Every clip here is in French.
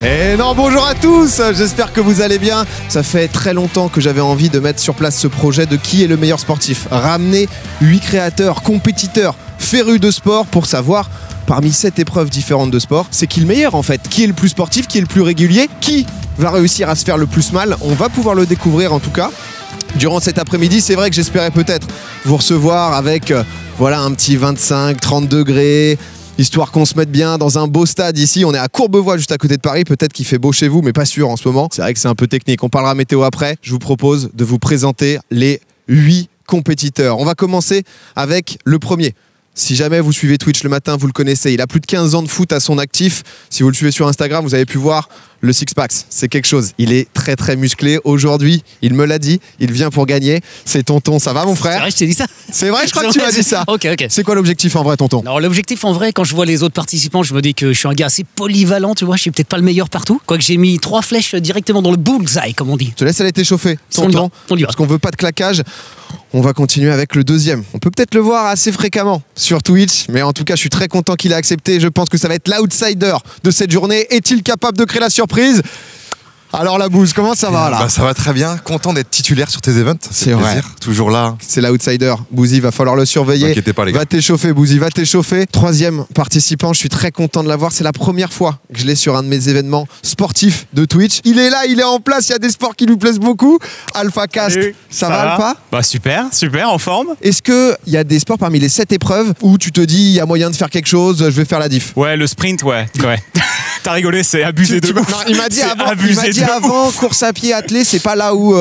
Et non, bonjour à tous, j'espère que vous allez bien. Ça fait très longtemps que j'avais envie de mettre sur place ce projet de qui est le meilleur sportif. Ramener 8 créateurs, compétiteurs, férus de sport pour savoir, parmi 7 épreuves différentes de sport, c'est qui le meilleur en fait. Qui est le plus sportif, qui est le plus régulier, qui va réussir à se faire le plus mal. On va pouvoir le découvrir en tout cas. Durant cet après-midi, c'est vrai que j'espérais peut-être vous recevoir avec voilà, un petit 25-30 degrés, histoire qu'on se mette bien dans un beau stade ici. On est à Courbevoie, juste à côté de Paris. Peut-être qu'il fait beau chez vous, mais pas sûr en ce moment. C'est vrai que c'est un peu technique. On parlera météo après. Je vous propose de vous présenter les 8 compétiteurs. On va commencer avec le premier. Si jamais vous suivez Twitch le matin, vous le connaissez. Il a plus de 15 ans de foot à son actif. Si vous le suivez sur Instagram, vous avez pu voir le six-pack. C'est quelque chose. Il est très très musclé. Aujourd'hui, il me l'a dit, il vient pour gagner. C'est Tonton. Ça va mon frère? C'est vrai, je t'ai dit ça. C'est vrai, je crois que tu m'as dit ça. Ok. C'est quoi l'objectif en vrai, Tonton? Alors l'objectif en vrai, quand je vois les autres participants, je me dis que je suis un gars assez polyvalent, tu vois. Je suis peut-être pas le meilleur partout. Quoique j'ai mis 3 flèches directement dans le bullseye, comme on dit. Je te laisse aller t'échauffer, On y va, Tonton, on y va. parce qu'on veut pas de claquage. On va continuer avec le deuxième. On peut peut-être le voir assez fréquemment sur Twitch, mais en tout cas, je suis très content qu'il ait accepté. Je pense que ça va être l'outsider de cette journée. Est-il capable de créer la surprise? Alors la bouse, comment ça va là? Ça va très bien, content d'être titulaire sur tes events. C'est vrai. Plaisir. Toujours là. C'est l'outsider. Bouzy, va falloir le surveiller. T'inquiétez pas les gars. Va t'échauffer, Bouzy, va t'échauffer. Troisième participant, je suis très content de l'avoir. C'est la première fois que je l'ai sur un de mes événements sportifs de Twitch. Il est là, il est en place, il y a des sports qui lui plaisent beaucoup. Alpha Cast, Salut. ça va Alpha? Bah super, en forme. Est-ce qu'il y a des sports parmi les 7 épreuves où tu te dis il y a moyen de faire quelque chose, je vais faire la diff? Ouais, le sprint, ouais. T'as rigolé, c'est abusé de Non, ouf. il m'a dit C'est avant, abusé de avant course à pied attelé, c'est pas là où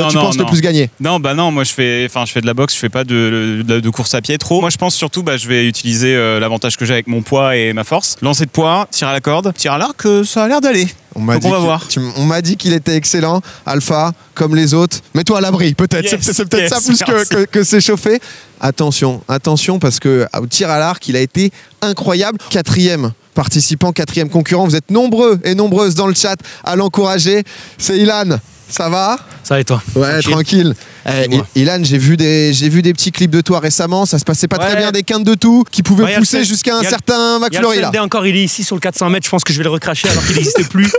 tu penses le plus gagner. Non, bah non, moi je fais de la boxe, je fais pas de course à pied trop. Moi je pense surtout, je vais utiliser l'avantage que j'ai avec mon poids et ma force. Lancer de poids, tir à la corde, tir à l'arc, ça a l'air d'aller. On m'a dit qu'il était excellent, Alpha, comme les autres. Mets-toi à l'abri, peut-être. Yes, c'est peut-être yes, ça plus que s'échauffer. Attention, parce que au tir à l'arc, il a été incroyable. 4e participant, 4e concurrent. Vous êtes nombreux et nombreuses dans le chat à l'encourager. C'est Ilan. Ça va? Ça va et toi? Ouais, tranquille. Ilan, j'ai vu des petits clips de toi récemment. Ça se passait pas très bien, des quintes de tout qui pouvaient pousser jusqu'à un certain McFlurry là. Encore, il est ici sur le 400 mètres. Je pense que je vais le recracher alors qu'il n'existe plus.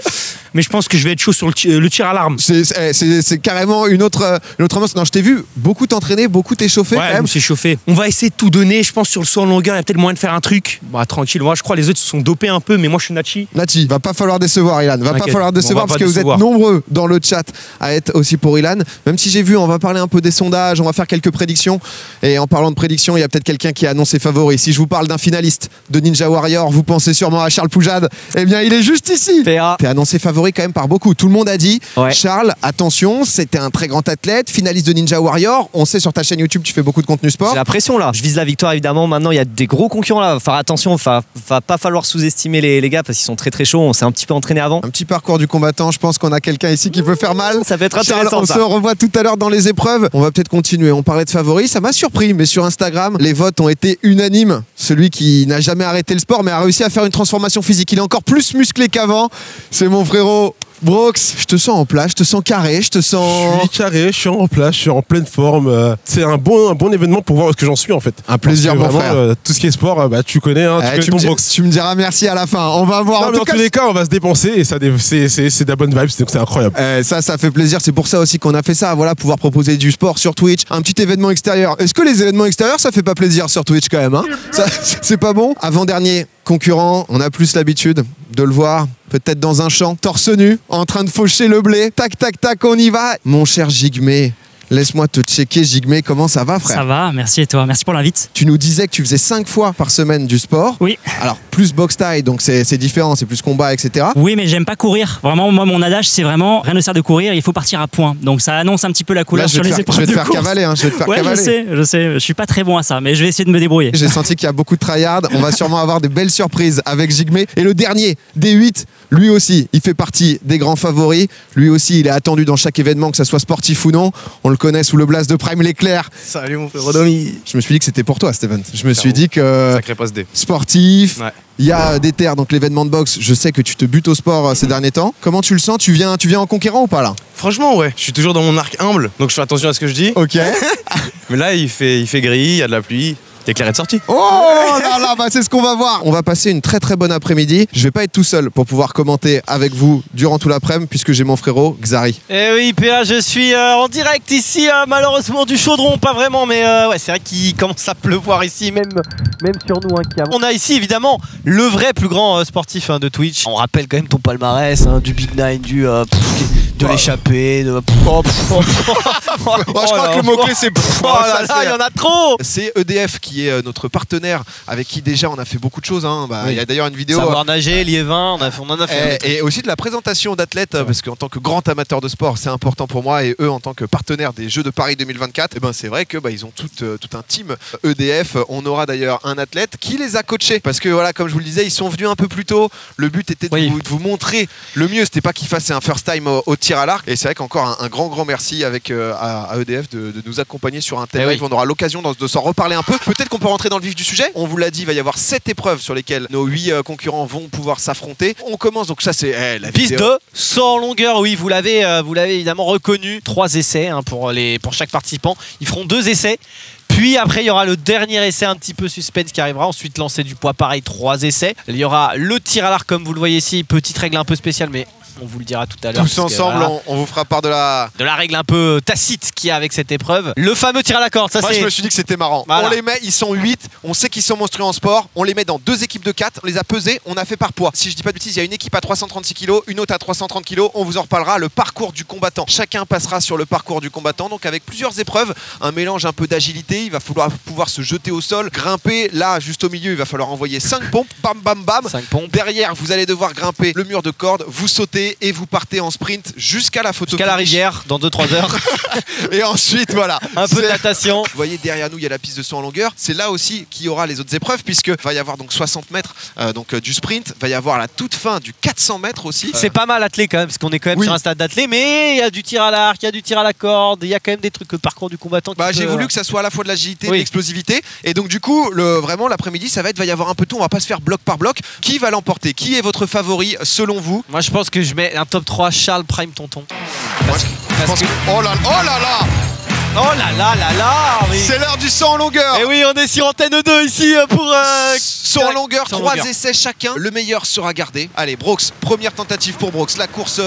Mais je pense que je vais être chaud sur le tir à l'arme. C'est carrément une autre ambiance. Non, je t'ai vu beaucoup t'entraîner, beaucoup t'échauffer. Ouais, je me suis chauffé. On va essayer de tout donner. Je pense sur le saut en longueur, il y a peut-être moyen de faire un truc. Bah tranquille. Moi, je crois que les autres se sont dopés un peu, mais moi, je suis Nachi. Nachi, va pas falloir décevoir Ilan. Va pas falloir décevoir parce que vous êtes nombreux dans le chat à être aussi pour Ilan. Même si j'ai vu, on va parler un peu des sondages, on va faire quelques prédictions. Et en parlant de prédictions, il y a peut-être quelqu'un qui a annoncé favori. Si je vous parle d'un finaliste de Ninja Warrior, vous pensez sûrement à Charles Poujade. Eh bien, il est juste ici. T'es annoncé favori quand même par beaucoup. Tout le monde a dit, Charles, attention, c'était un très grand athlète, finaliste de Ninja Warrior. On sait sur ta chaîne YouTube, tu fais beaucoup de contenu sport. J'ai la pression là. Je vise la victoire évidemment. Maintenant, il y a des gros concurrents là. Faire attention, va pas falloir sous-estimer les gars parce qu'ils sont très très chauds. On s'est un petit peu entraîné avant. Un petit parcours du combattant. Je pense qu'on a quelqu'un ici qui peut faire mal. Ça peut être intéressant. Charles, on se revoit tout à l'heure dans les épreuves. On va peut-être continuer. On parlait de favoris. Ça m'a surpris, mais sur Instagram, les votes ont été unanimes. Celui qui n'a jamais arrêté le sport, mais a réussi à faire une transformation physique. Il est encore plus musclé qu'avant. C'est mon frérot Brox. Je te sens en place, je te sens carré, je te sens... Je suis carré, je suis en place, je suis en pleine forme. C'est un bon événement pour voir où est-ce que j'en suis en fait. Un plaisir mon frère. Tout ce qui est sport, tu connais, hein, tu connais ton Brox. Tu me diras merci à la fin. On va voir. Dans tous les cas, on va se dépenser et c'est de la bonne vibe, c'est incroyable. Ça fait plaisir. C'est pour ça aussi qu'on a fait ça. Voilà, pouvoir proposer du sport sur Twitch, un petit événement extérieur. Est-ce que les événements extérieurs, ça fait pas plaisir sur Twitch quand même, hein? C'est pas bon? Avant-dernier concurrent, on a plus l'habitude de le voir, peut-être dans un champ, torse nu, en train de faucher le blé. Tac, tac, tac, on y va. Mon cher Jigmé, laisse-moi te checker, Jigmé, comment ça va, frère? Ça va, merci et toi? Merci pour l'invite. Tu nous disais que tu faisais 5 fois par semaine du sport. Oui. Alors, plus boxe taille, donc c'est différent, c'est plus combat, etc. Oui, mais j'aime pas courir. Vraiment, moi, mon adage, c'est vraiment rien ne sert de courir, il faut partir à point. Donc ça annonce un petit peu la couleur sur les épreuves de course. Je vais te faire cavaler, hein, je vais te faire cavaler. Je sais, je suis pas très bon à ça, mais je vais essayer de me débrouiller. J'ai senti qu'il y a beaucoup de tryhard. On va sûrement avoir des belles surprises avec Jigmé. Et le dernier, des 8, lui aussi, il fait partie des grands favoris. Lui aussi, il est attendu dans chaque événement, que ça soit sportif ou non. On le connaît sous le blaze de Prime Leclerc. Salut mon frère Rodomi. Je me suis dit que c'était pour toi, Steven. Je me suis dit que Sacré passe D. Sportif, il y a des terres, donc l'événement de boxe. Je sais que tu te butes au sport ces derniers temps. Comment tu le sens? Tu viens en conquérant ou pas là? Franchement, ouais. Je suis toujours dans mon arc humble, donc je fais attention à ce que je dis. Ok. Mais là, il fait gris, il y a de la pluie. Déclaré de sortie. Oh là là, bah c'est ce qu'on va voir. On va passer une très très bonne après-midi. Je vais pas être tout seul pour pouvoir commenter avec vous durant tout l'après-midi puisque j'ai mon frérot Xari. Eh oui, PA, je suis en direct ici, malheureusement du Chaudron, pas vraiment, mais ouais, c'est vrai qu'il commence à pleuvoir ici, même sur nous. On a ici évidemment le vrai plus grand sportif de Twitch. On rappelle quand même ton palmarès, du Big Nine, de l'échappée, de... Je crois que le mot-clé c'est... il y en a trop. C'est EDF qui est notre partenaire avec qui déjà on a fait beaucoup de choses. Il y a d'ailleurs une vidéo... Savoir nager, Liévin, on en a fait. Et aussi de la présentation d'athlètes, parce qu'en tant que grand amateur de sport, c'est important pour moi. Et eux, en tant que partenaire des Jeux de Paris 2024, c'est vrai que ils ont tout un team EDF. On aura d'ailleurs un athlète qui les a coachés. Parce que voilà, comme je vous le disais, ils sont venus un peu plus tôt. Le but était de vous montrer le mieux. C'était pas qu'ils fassent un first time au tir à l'arc. Et c'est vrai qu'encore un grand merci avec à EDF de nous accompagner sur un tel live. On aura l'occasion de s'en reparler un peu. Peut-être qu'on peut rentrer dans le vif du sujet. On vous l'a dit, il va y avoir 7 épreuves sur lesquelles nos 8 concurrents vont pouvoir s'affronter. On commence, donc ça c'est la piste de saut en longueur. Oui, vous l'avez évidemment reconnu. 3 essais pour chaque participant. Ils feront 2 essais. Puis après, il y aura le dernier essai un petit peu suspense qui arrivera. Ensuite, lancer du poids, pareil, 3 essais. Il y aura le tir à l'arc, comme vous le voyez ici. Petite règle un peu spéciale, mais on vous le dira tout à l'heure. Tous ensemble, voilà, on vous fera part de la règle un peu tacite qu'il y a avec cette épreuve. Le fameux tir à la corde, ça Moi, je me suis dit que c'était marrant. Voilà. On les met, ils sont 8, on sait qu'ils sont monstrueux en sport. On les met dans 2 équipes de 4, on les a pesés, on a fait par poids. Si je dis pas de bêtises, il y a une équipe à 336 kg, une autre à 330 kg. On vous en reparlera. Le parcours du combattant. Chacun passera sur le parcours du combattant, donc avec plusieurs épreuves. Un mélange un peu d'agilité. Il va falloir pouvoir se jeter au sol, grimper. Là, juste au milieu, il va falloir envoyer 5 pompes. Bam, bam, bam. 5 pompes. Derrière, vous allez devoir grimper le mur de corde. Vous sautez et vous partez en sprint jusqu'à la photo. Jusqu'à la rivière dans 2-3 heures. Et ensuite, voilà. Un peu de natation. Vous voyez, derrière nous, il y a la piste de saut en longueur. C'est là aussi qu'il y aura les autres épreuves, puisque va y avoir donc 60 mètres du sprint. Va y avoir la toute fin du 400 mètres aussi. C'est pas mal athlé quand même, parce qu'on est quand même sur un stade d'athlé, mais il y a du tir à l'arc, il y a du tir à la corde, il y a quand même des trucs, le parcours du combattant. J'ai voulu que ça soit à la fois de l'agilité et de l'explosivité. Et donc, du coup, vraiment, l'après-midi, ça va y avoir un peu tout. On va pas se faire bloc par bloc. Qui va l'emporter? Qui est votre favori selon vous? Moi, je pense que je mets un top 3 Charles Prime Tonton. Oh là là! Oh là là là là, oui. C'est l'heure du saut en longueur. Et oui, on est sur Antenne 2 ici pour... saut en longueur, 3 essais chacun. Le meilleur sera gardé. Allez, Brox, première tentative pour Brox. La course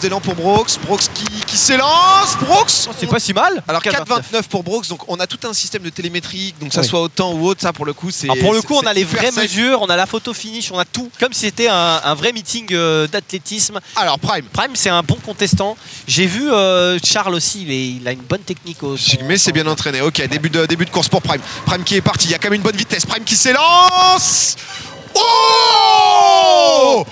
d'élan pour Brox. Brox qui s'élance. Brox, c'est pas si mal. Alors 4,29 pour Brox. Donc on a tout un système de télémétrie. Donc ça soit au temps ou autre, ça pour le coup c'est... Pour le coup, on a les vraies mesures, on a la photo finish, on a tout. Comme si c'était un vrai meeting d'athlétisme. Alors Prime, c'est un bon contestant. J'ai vu Charles aussi, il a une bonne technique au... Mais c'est bien entraîné. Ok, début de course pour Prime. Prime qui est parti, il y a quand même une bonne vitesse. Prime qui s'élance. Oh,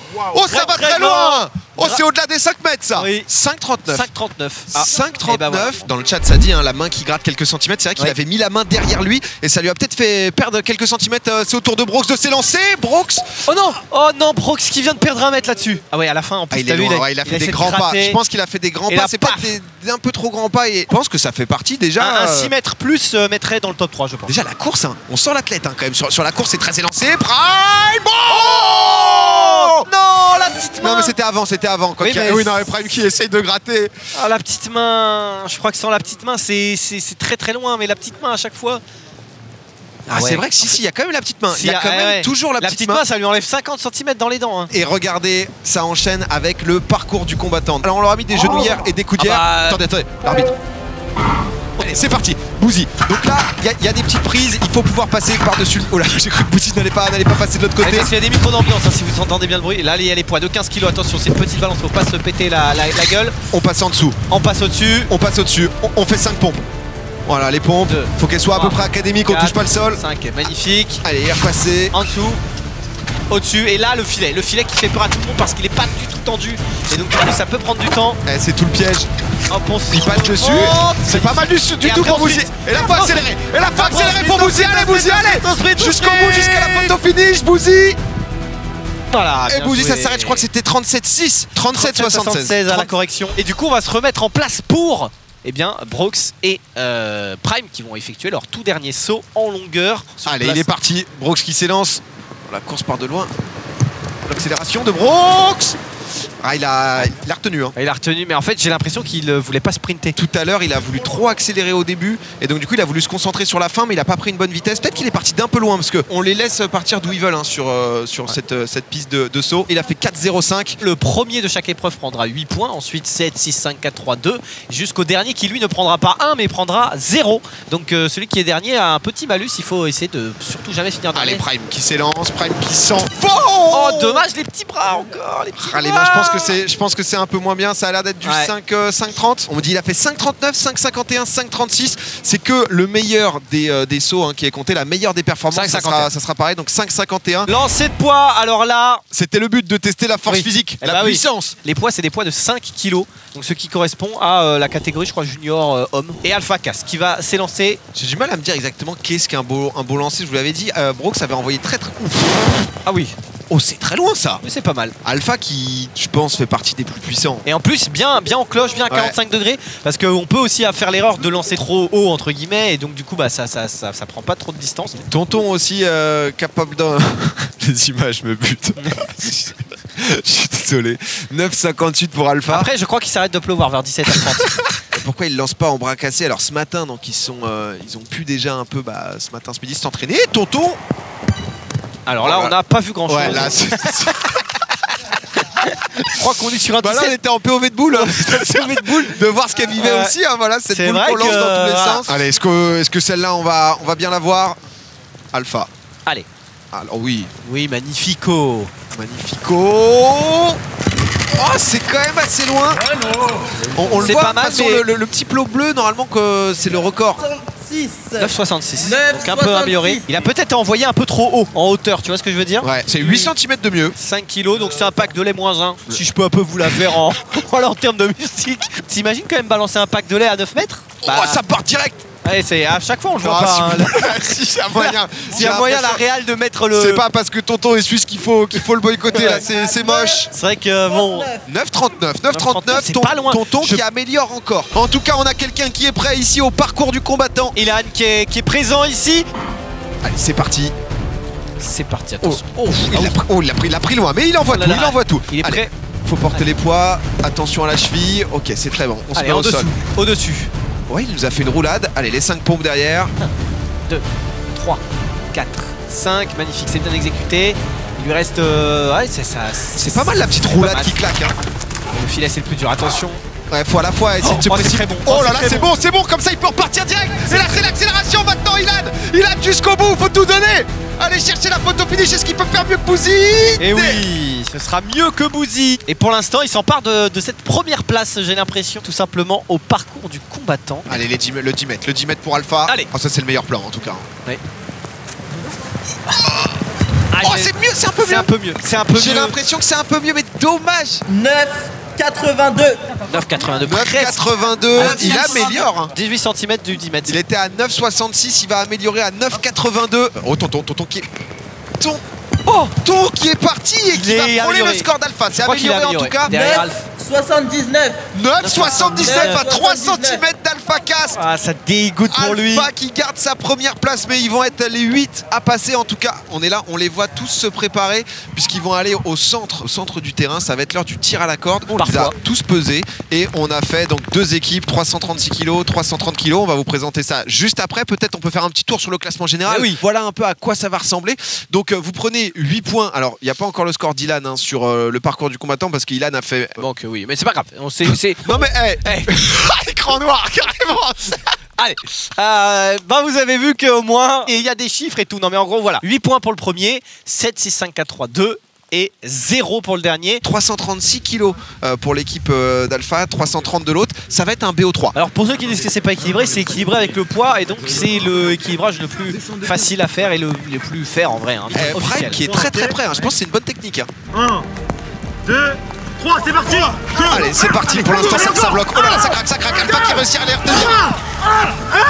ça va très loin. Oh, c'est au-delà des 5 mètres ça. 5,39. 5,39. 5,39. Dans le chat, ça dit la main qui gratte quelques centimètres. C'est vrai qu'il avait mis la main derrière lui et ça lui a peut-être fait perdre quelques centimètres. C'est au tour de Brox de s'élancer. Brox. Oh non, Brox qui vient de perdre 1 mètre là-dessus. Ah ouais, à la fin, en plus, il a fait des grands pas. Je pense qu'il a fait des grands pas. C'est pas un peu trop grands pas. Et je pense que ça fait partie déjà. Un 6 mètres plus mettrait dans le top 3, je pense. Déjà, la course, on sent l'athlète quand même. Sur la course, c'est très élancé. Prime. Oh non, la petite main. Non, mais c'était avant. Oui, non, Prime qui essaye de gratter. Ah, la petite main. Je crois que sans la petite main, c'est très très loin, mais la petite main à chaque fois. C'est vrai que si, il y a quand même la petite main. Il y a quand même toujours la petite main. Ça lui enlève 50 cm dans les dents. Et regardez, ça enchaîne avec le parcours du combattant. Alors on leur a mis des genouillères et des coudières. Attendez, l'arbitre. Allez, c'est parti, Bouzy. Donc là, il y a des petites prises, il faut pouvoir passer par-dessus. Oh là, j'ai cru que Bouzy n'allait pas passer de l'autre côté. Parce qu'il y a des micros d'ambiance, si vous entendez bien le bruit. Là, il y a les poids de 15 kg. Attention, c'est une petite balance, faut pas se péter la gueule. On passe en dessous. On passe au-dessus. On fait 5 pompes. Voilà, les pompes. Faut qu'elles soient à peu près académiques, on touche pas le sol. 5, magnifique. Allez, repasser. En dessous. Au-dessus, et là le filet qui fait peur à tout le monde parce qu'il est pas du tout tendu, et donc du coup ça peut prendre du temps. C'est tout le piège. Hop, il passe dessus. C'est pas mal du tout pour Bouzy. Et là faut accélérer. Pour Bouzy. Allez Bouzy, allez jusqu'au bout, jusqu'à la photo finish, Bouzy. Voilà. Et Bouzy, ça s'arrête, je crois que c'était 37,6. 37,76 à la correction. Et du coup on va se remettre en place pour Brox et Prime qui vont effectuer leur tout dernier saut en longueur. Allez, il est parti. Brox qui s'élance. La course part de loin. L'accélération de Brox. Ah, il a retenu. Hein. Il a retenu, mais en fait, j'ai l'impression qu'il voulait pas sprinter. Tout à l'heure, il a voulu trop accélérer au début. Et donc, du coup, il a voulu se concentrer sur la fin, mais il a pas pris une bonne vitesse. Peut-être qu'il est parti d'un peu loin, parce qu'on les laisse partir d'où ils veulent hein, sur cette piste de saut. Il a fait 4,05. Le premier de chaque épreuve prendra 8 points. Ensuite, 7, 6, 5, 4, 3, 2. Jusqu'au dernier qui, lui, ne prendra pas 1, mais prendra 0. Donc, celui qui est dernier a un petit malus. Il faut essayer de surtout jamais finir dernier. Allez, Prime qui s'élance, Prime qui s'envole. Oh, dommage, les petits bras encore. Les petits bras. Les mains, je pense que c'est un peu moins bien. Ça a l'air d'être du 5,30. On me dit il a fait 5,39, 5,51, 5,36. C'est que le meilleur des sauts hein, qui est compté, la meilleure des performances. Ça sera pareil, donc 5,51. Lancer de poids, alors là. C'était le but de tester la force physique, la puissance. Les poids, c'est des poids de 5 kg. Donc ce qui correspond à la catégorie, je crois, junior homme. Et Alpha Cass qui va s'élancer. J'ai du mal à me dire exactement qu'est-ce qu'un beau lancer. Je vous l'avais dit, Brooks avait envoyé très ouf. Ah oui. Oh, c'est très loin ça. Mais c'est pas mal. Alpha qui, je pense, fait partie des plus puissants. Et en plus, bien en cloche, bien à 45 degrés. Parce qu'on peut aussi faire l'erreur de lancer trop haut, entre guillemets. Et donc, du coup, bah, ça prend pas trop de distance. Tonton aussi capable d'un. Les images me butent. Je suis désolé. 9,58 pour Alpha. Après, je crois qu'il s'arrête de pleuvoir vers 17h30. Pourquoi ils ne lancent pas en bras cassés? Alors ce matin, donc ils ont pu déjà un peu, ce matin, ce midi, s'entraîner. Tonton. Alors là, on n'a pas vu grand-chose. Ouais, là, je crois qu'on est sur un 17. Là, on était en POV de boule. De voir ce qu'elle vivait aussi. Hein, voilà, cette boule qu'on lance dans tous les sens. Allez, est-ce que celle-là, on va bien la voir? Alpha. Allez. Alors oui. Oui, magnifico. Magnifico. Oh, c'est quand même assez loin. On le voit pas mal, sur le petit plot bleu, normalement que c'est le record. 9,66. Donc un peu amélioré. Il a peut-être envoyé un peu trop haut en hauteur, tu vois ce que je veux dire? Ouais, c'est 8 cm de mieux. 5 kg, donc c'est un pack de lait -1. Si je peux un peu vous la faire en termes de mystique. T'imagines quand même balancer un pack de lait à 9 mètres? Oh, ça part direct. Allez, c'est à chaque fois on le voit pas. Si il y a moyen. S'il y a moyen, la Real de mettre le. C'est pas parce que Tonton est suisse qu'il faut le boycotter là, c'est moche. C'est vrai que bon. 9,39. C'est pas loin. Tonton qui améliore encore. En tout cas, on a quelqu'un qui est prêt ici au parcours du combattant. Ilan qui est présent ici. Allez, c'est parti. C'est parti, attention. Il a pris loin, mais il envoie tout. Il envoie tout. Il est prêt. Faut porter les poids. Attention à la cheville. Ok, c'est très bon. On se met au sol. Au-dessus. Ouais, il nous a fait une roulade. Allez, les 5 pompes derrière. 1, 2, 3, 4, 5. Magnifique, c'est bien exécuté. Il lui reste. Ouais, c'est ça. C'est pas mal la petite roulade qui claque. Hein. Le filet, c'est le plus dur. Attention. Ouais, faut à la fois essayer de se précipiter. Bon. Oh là là, c'est bon, comme ça il peut repartir direct. Et là, c'est l'accélération maintenant, Ilan jusqu'au bout, faut tout donner. Allez chercher la photo finish, est-ce qu'il peut faire mieux que Bouzy? Et oui, ce sera mieux que Bouzy. Et pour l'instant, il s'empare de cette première place, j'ai l'impression, tout simplement au parcours du combattant. Allez, le 10 mètres pour Alpha. Allez. Oh, ça c'est le meilleur plan en tout cas. Oui. Oh, c'est mieux, c'est un peu mieux. J'ai l'impression que c'est un peu mieux, mais dommage. 9,82. 9,82. Il améliore. Hein. 18 cm du 10 mètres. Il était à 9,66. Il va améliorer à 9,82. Oh, tonton qui est. Tonton qui est parti et qui va frôler le score d'Alpha. C'est amélioré en tout cas. 9,79. 9,79 à 3 cm d'Alpha Cass. Ah, ça dégoûte pour lui. Alpha qui garde sa première place, mais ils vont être les 8 à passer. En tout cas, on est là, on les voit tous se préparer puisqu'ils vont aller au centre du terrain. Ça va être l'heure du tir à la corde. On les a tous pesés et on a fait donc 2 équipes, 336 kg, 330 kg. On va vous présenter ça juste après. Peut-être on peut faire un petit tour sur le classement général. Oui. Voilà un peu à quoi ça va ressembler. Donc vous prenez 8 points. Alors, il n'y a pas encore le score d'Ilan hein, sur le parcours du combattant parce qu'Ilan a fait. Donc oui, mais c'est pas grave. Non mais écran noir carrément. Allez, vous avez vu qu'au moins il y a des chiffres et tout. Non mais en gros voilà, 8 points pour le premier, 7, 6, 5, 4, 3, 2 et 0 pour le dernier. 336 kilos pour l'équipe d'Alpha, 330 de l'autre. Ça va être un BO3. Alors pour ceux qui disent que c'est pas équilibré, c'est équilibré avec le poids et donc c'est le équilibrage le plus facile à faire et le plus faire en vrai. Hein, Prime qui est très près. Hein. Je pense que c'est une bonne technique. Hein. 1, 2, 3, c'est parti. Allez, c'est parti. Pour l'instant, ça bloque. Oh là là, ça craque. Alpha qui réussit à les retenir.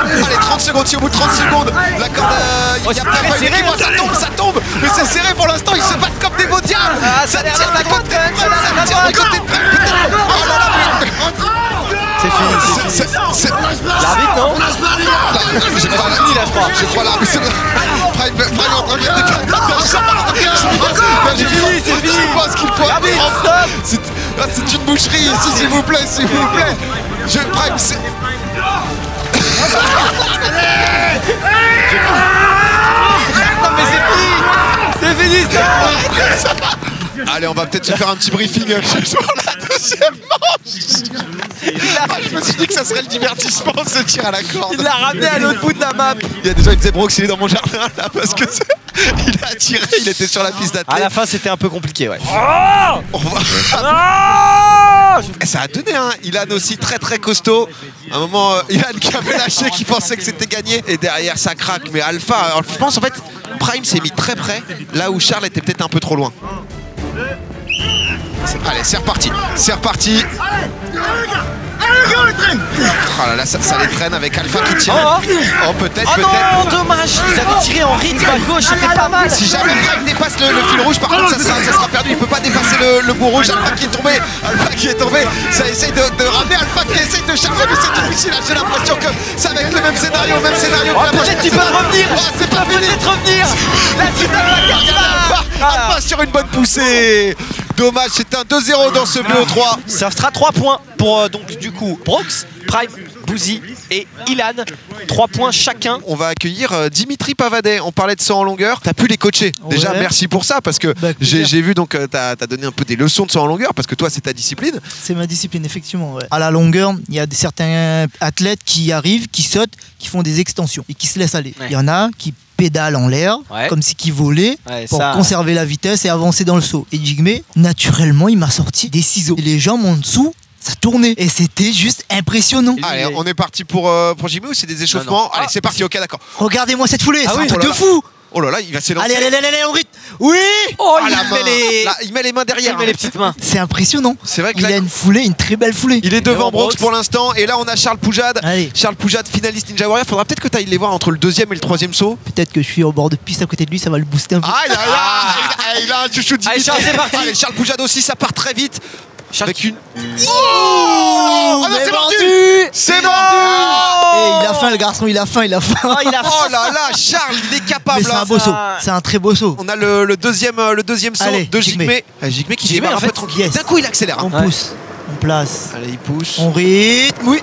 Allez, 30 secondes. Si au bout de 30 secondes, la corde, il y a peut-être pas une équipe. Ça tombe. Mais c'est serré pour l'instant. Ils se battent comme des beaux diables. Ça tire d'un côté de Prime. Ça tire d'un côté de Prime. Oh là là, c'est fini. L'arbitre, non? Je crois l'arbitre. Prime est en train de. C'est fini. Je sais pas ce qu'il faut. Là, c'est une boucherie ici, s'il vous plaît, s'il vous plaît. Prime, c'est... Non mais c'est fini ça. Allez, on va peut-être se faire un petit briefing sur la deuxième manche. Je me suis dit que ça serait le divertissement, ce tir à la corde. Il l'a ramené à l'autre bout de la map. Il y a déjà une Zebrox, il est dans mon jardin là parce que il a tiré, il était sur la piste d'athlète. À la fin, c'était un peu compliqué, ouais. Ça a donné, hein. Ilan aussi très très costaud. À un moment, Ilan qui avait lâché, qui pensait que c'était gagné. Et derrière, ça craque. Mais Alpha, alors, je pense en fait, Prime s'est mis très près, là où Charles était peut-être un peu trop loin. Allez, c'est reparti. C'est reparti. Oh là là, ça les traîne avec Alpha qui tire. Oh, peut-être. Non, dommage. Ils avaient tiré en rythme à gauche, c'était pas mal. Si jamais Prime dépasse le fil rouge, par contre, ça sera perdu. Il peut pas dépasser le bout rouge. Alpha qui est tombé. Ça essaye de ramener. Alpha qui essaye de charger, mais c'est difficile. J'ai l'impression que ça va être le même scénario. Peut-être tu peux revenir. C'est pas fini. Peut-être revenir. Là, tu peux Alpha sur une bonne poussée. Dommage, c'est un 2-0 dans ce BO3. Ça sera 3 points pour donc du coup Brox, Prime, Bouzy et Ilan. 3 points chacun. On va accueillir Dimitri Pavadet. On parlait de saut en longueur. T'as pu les coacher. Déjà, merci pour ça parce que j'ai vu donc t'as donné un peu des leçons de saut en longueur parce que toi, c'est ta discipline. C'est ma discipline, effectivement. Ouais. À la longueur, il y a certains athlètes qui arrivent, qui sautent, qui font des extensions et qui se laissent aller. Il y en a qui pédale en l'air, comme si qui volait pour conserver la vitesse et avancer dans le saut. Et Jigme, naturellement, il m'a sorti des ciseaux. Et les jambes en dessous, ça tournait. Et c'était juste impressionnant. Allez, on est parti pour Jigme ou c'est des échauffements? Allez, c'est parti, ok, d'accord. Regardez-moi cette foulée, c'est un truc de fou. Oh là là, il va s'élancer. Allez, on rythme. Oui. Oh, il met les mains derrière. Il met les petites mains. C'est impressionnant. C'est vrai que il a une foulée, une très belle foulée. Il est devant Brox pour l'instant. Et là, on a Charles Poujade. Allez. Charles Poujade, finaliste Ninja Warrior. Faudra peut-être que tu ailles les voir entre le deuxième et le troisième saut. Peut-être que je suis au bord de piste à côté de lui, ça va le booster un peu. Il a un chouchou de Allez, Charles, c'est parti. Allez, Charles Poujade aussi, ça part très vite. Avec une... Oh, c'est mordu. C'est mordu. Il a faim, le garçon, il a faim. Oh là là, Charles, il est capable. Mais c'est un beau saut, c'est un très beau saut. On a le deuxième saut de Jigme. Jigme qui démarre un peu tranquille. D'un coup, il accélère. On pousse, on place. Allez, il pousse. On rythme, oui.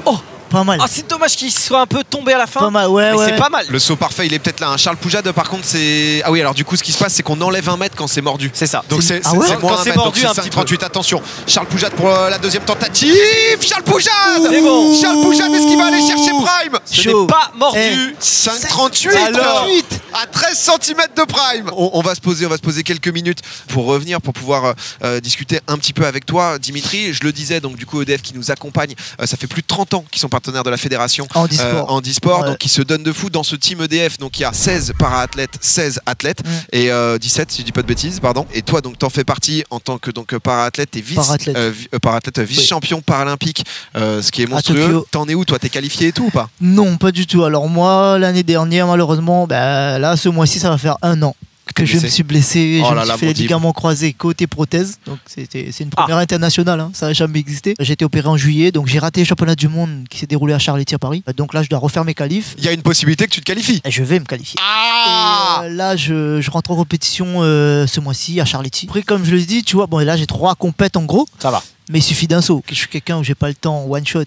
Oh, pas mal. Ah, c'est dommage qu'il soit un peu tombé à la fin. Pas mal, ouais. C'est pas mal. Le saut parfait, il est peut-être là. Charles Poujade, par contre, c'est... Ah oui, alors du coup, ce qui se passe, c'est qu'on enlève 1 mètre quand c'est mordu. C'est ça. Donc c'est moins quand c'est mordu, un petit peu. 5,38. Attention, Charles Poujade pour la deuxième tentative. Charles Poujade. C'est bon. Charles Poujade, est-ce qu'il va aller chercher Prime? Ce n'est pas mordu. 5,38 à 13 cm de Prime. On va se poser quelques minutes pour revenir, pour pouvoir discuter un petit peu avec toi, Dimitri. Je le disais, donc du coup, EDF qui nous accompagne, ça fait plus de 30 ans qu'ils sont partenaires de la fédération en e-sport, donc ils se donnent de fou dans ce team EDF. Donc il y a 16 para-athlètes, 16 athlètes et 17 si je dis pas de bêtises, pardon. Et toi donc t'en fais partie en tant que para-athlète et vice-champion paralympique, ce qui est monstrueux. T'en es où toi? T'es qualifié et tout ou pas? Non, pas du tout. Alors moi, l'année dernière, malheureusement, là ce mois-ci, ça va faire 1 an que je me suis blessé. Je me suis fait les ligaments croisés côté prothèse. Donc c'est une première internationale, hein. Ça n'a jamais existé. J'ai été opéré en juillet, donc j'ai raté le championnat du monde qui s'est déroulé à Charletti à Paris. Donc là, je dois refaire mes qualifs. Il y a une possibilité que tu te qualifies. Et je vais me qualifier. Et là, je rentre en compétition ce mois-ci à Charletti. Après, comme je le dis, tu vois, bon, là j'ai 3 compètes en gros. Ça va. Mais il suffit d'un saut. Je suis quelqu'un où j'ai pas le temps, one shot.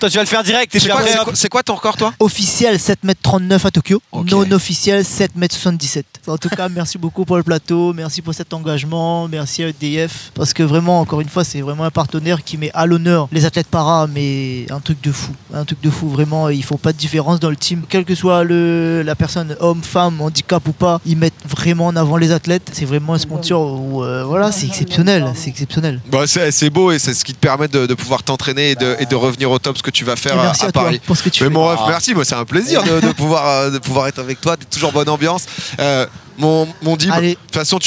Toi, tu vas le faire direct. C'est quoi ton record, toi? Officiel 7,39 m à Tokyo. Okay. Non officiel 7,77 m. En tout cas, merci beaucoup pour le plateau. Merci pour cet engagement. Merci à EDF. Parce que vraiment, encore une fois, c'est vraiment un partenaire qui met à l'honneur les athlètes para. Mais un truc de fou. Un truc de fou. Vraiment, ils font pas de différence dans le team. Quelle que soit la personne, homme, femme, handicap ou pas, ils mettent vraiment en avant les athlètes. C'est vraiment un sponsor où, voilà, c'est exceptionnel. C'est exceptionnel. Bah, c'est beau et c'est ce qui te permet de pouvoir t'entraîner et de revenir au top, ce que tu vas faire à Paris. Toi pour ce que tu fais. Mon ref, merci, moi c'est un plaisir de pouvoir être avec toi, toujours bonne ambiance. Mon Dib, de toute façon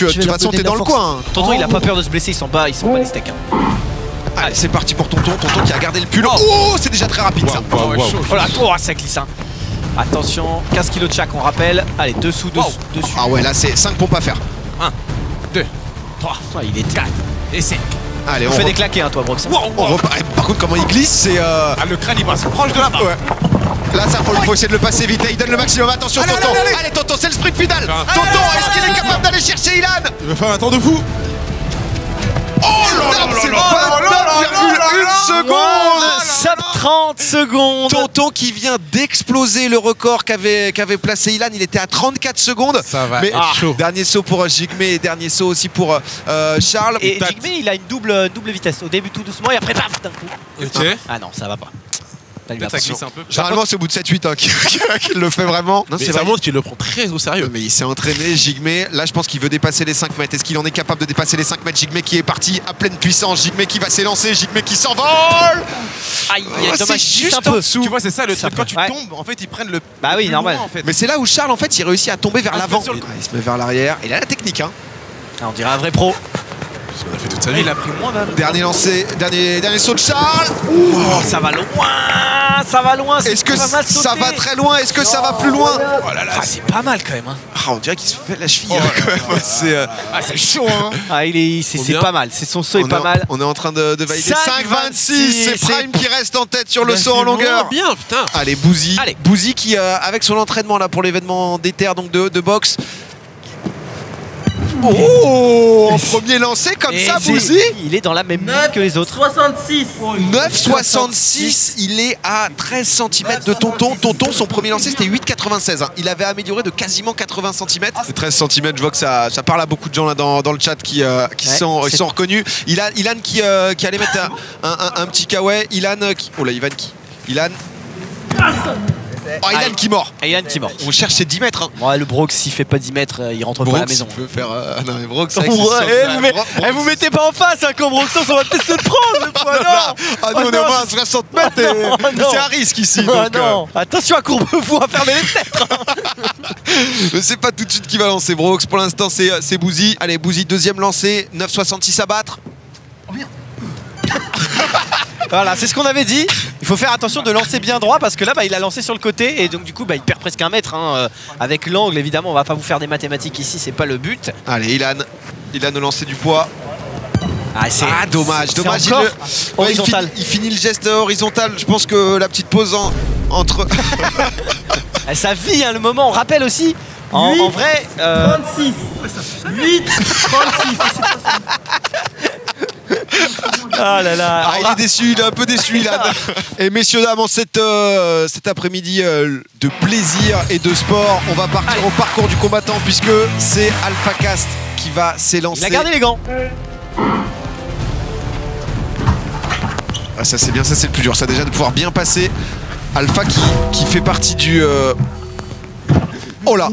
t'es dans le coin. Tonton il a pas peur de se blesser, il s'en bat les steaks. Allez, c'est parti pour Tonton qui a gardé le pull. Oh, c'est déjà très rapide ça. Voilà, ça glisse. Attention, 15 kg de chaque, on rappelle. Allez, dessous. Ah ouais, là c'est 5 pompes à faire. 1, 2, 3, il est 4 et 5. Allez, on fait des claquets, hein, toi, Brox. Par contre, comment il glisse, c'est. Le crâne, il passe proche de la barre. Ouais. Là, ça, faut essayer de le passer vite. Il donne le maximum. Attention, Tonton. Allez, Tonton, c'est le sprint final. Tonton, est-ce qu'il est capable d'aller chercher Ilan? Il va faire un temps de fou. Oh, secondes. Sub 30 secondes. Tonton qui vient d'exploser le record qu'avait placé Ilan. Il était à 34 secondes. Ça va mais être chaud. Dernier saut pour Jigmé et dernier saut aussi pour Charles. Et Jigmé, il a une double vitesse. Au début tout doucement et après paf d'un coup. Ok. Ah non, ça va pas. Ça glisse un peu. Généralement c'est au bout de 7-8 hein, qu'il le fait vraiment. Non, Mais c'est ça vrai. montre qu'il le prend très au sérieux. Mais il s'est entraîné, Jigmé. Là, je pense qu'il veut dépasser les 5 mètres. Est-ce qu'il en est capable de dépasser les 5 mètres? Jigmé qui est parti à pleine puissance. Jigmé qui va s'élancer. Jigmé qui s'envole. Aïe, c'est juste en dessous. Tu vois, c'est ça le truc. Quand tu Ouais. tombes, en fait, ils prennent le. Bah oui, plus normal. loin, en fait. Mais c'est là où Charles, en fait, il réussit à tomber vers Ah, l'avant. il se met sur Il se met vers l'arrière. Il a la technique, hein. Ah, on dirait un vrai pro. On a fait toute sa Ah, vie. il a pris moins d'un. Dernier lancé, dernier saut de Charles. Oh, ça va loin. Ça va loin. Est-ce que pas mal sauté. ça va très loin? Est-ce que ça va plus loin? Oh là là. Ah, c'est pas mal quand même. Hein. Ah, on dirait qu'il se fait la cheville hein, quand même. C'est Ah, c'est chaud, hein. Ah, c'est Combien pas mal. C'est son saut est on pas mal. On est en train de valider 5,26. 5,26. C'est Prime qui reste en tête sur le Bah, saut en c'est longueur. vraiment bien, putain. Allez, Bouzy. Allez. Bouzy qui, avec son entraînement là pour l'événement d'Ether, donc de boxe. Oh, en premier lancé comme Et ça, c'est- Bouzy. Il est dans la même ligne que les autres. 66. 9,66. Il est à 13 cm de Tonton. Tonton, son premier lancé, c'était 8,96. Hein. Il avait amélioré de quasiment 80 cm. 13 cm, je vois que ça parle à beaucoup de gens là dans le chat qui sont reconnus. Ilan qui allait mettre un petit kawaii. Ilan qui... Oh là, Ilan qui... Ilan... Oh, Ilan qui mord. Ilan qui mord. On cherche ses 10 mètres. Hein. Bon, le Brox, s'il fait pas 10 mètres, il rentre pas à la maison. il peut faire... non, mais Brox, Ouais, vous mettez pas en face, hein, comme Broxos, on va peut-être se le prendre, le poids, non. Ah nous, on est au moins à 60 mètres et Oh, non. c'est un risque ici. Ah donc, non. Attention à Courbevoie, à fermer les fenêtres. c'est pas tout de suite qui va lancer Brox. Pour l'instant, c'est Bouzy. Allez, Bouzy, deuxième lancé. 9,66 à battre. Voilà, c'est ce qu'on avait dit. Il faut faire attention de lancer bien droit parce que là, il a lancé sur le côté et donc du coup, il perd presque 1 mètre. Hein, avec l'angle, évidemment, on va pas vous faire des mathématiques ici, c'est pas le but. Allez, Ilan au lancer du poids. Ah, dommage. c'est encore horizontal. Il finit le geste horizontal. Je pense que la petite pause entre... Ça vit, hein, le moment. On rappelle aussi, en vrai... 36. 8. 36. Ah là là. il est déçu, il est un peu déçu, Ilan. Et messieurs, dames, en cet après-midi de plaisir et de sport, on va partir au parcours du combattant puisque c'est AlphaCast qui va s'élancer. Il a gardé les gants. Ah, ça c'est bien, ça c'est le plus dur, ça déjà de pouvoir bien passer. Alpha qui fait partie du... Oh là.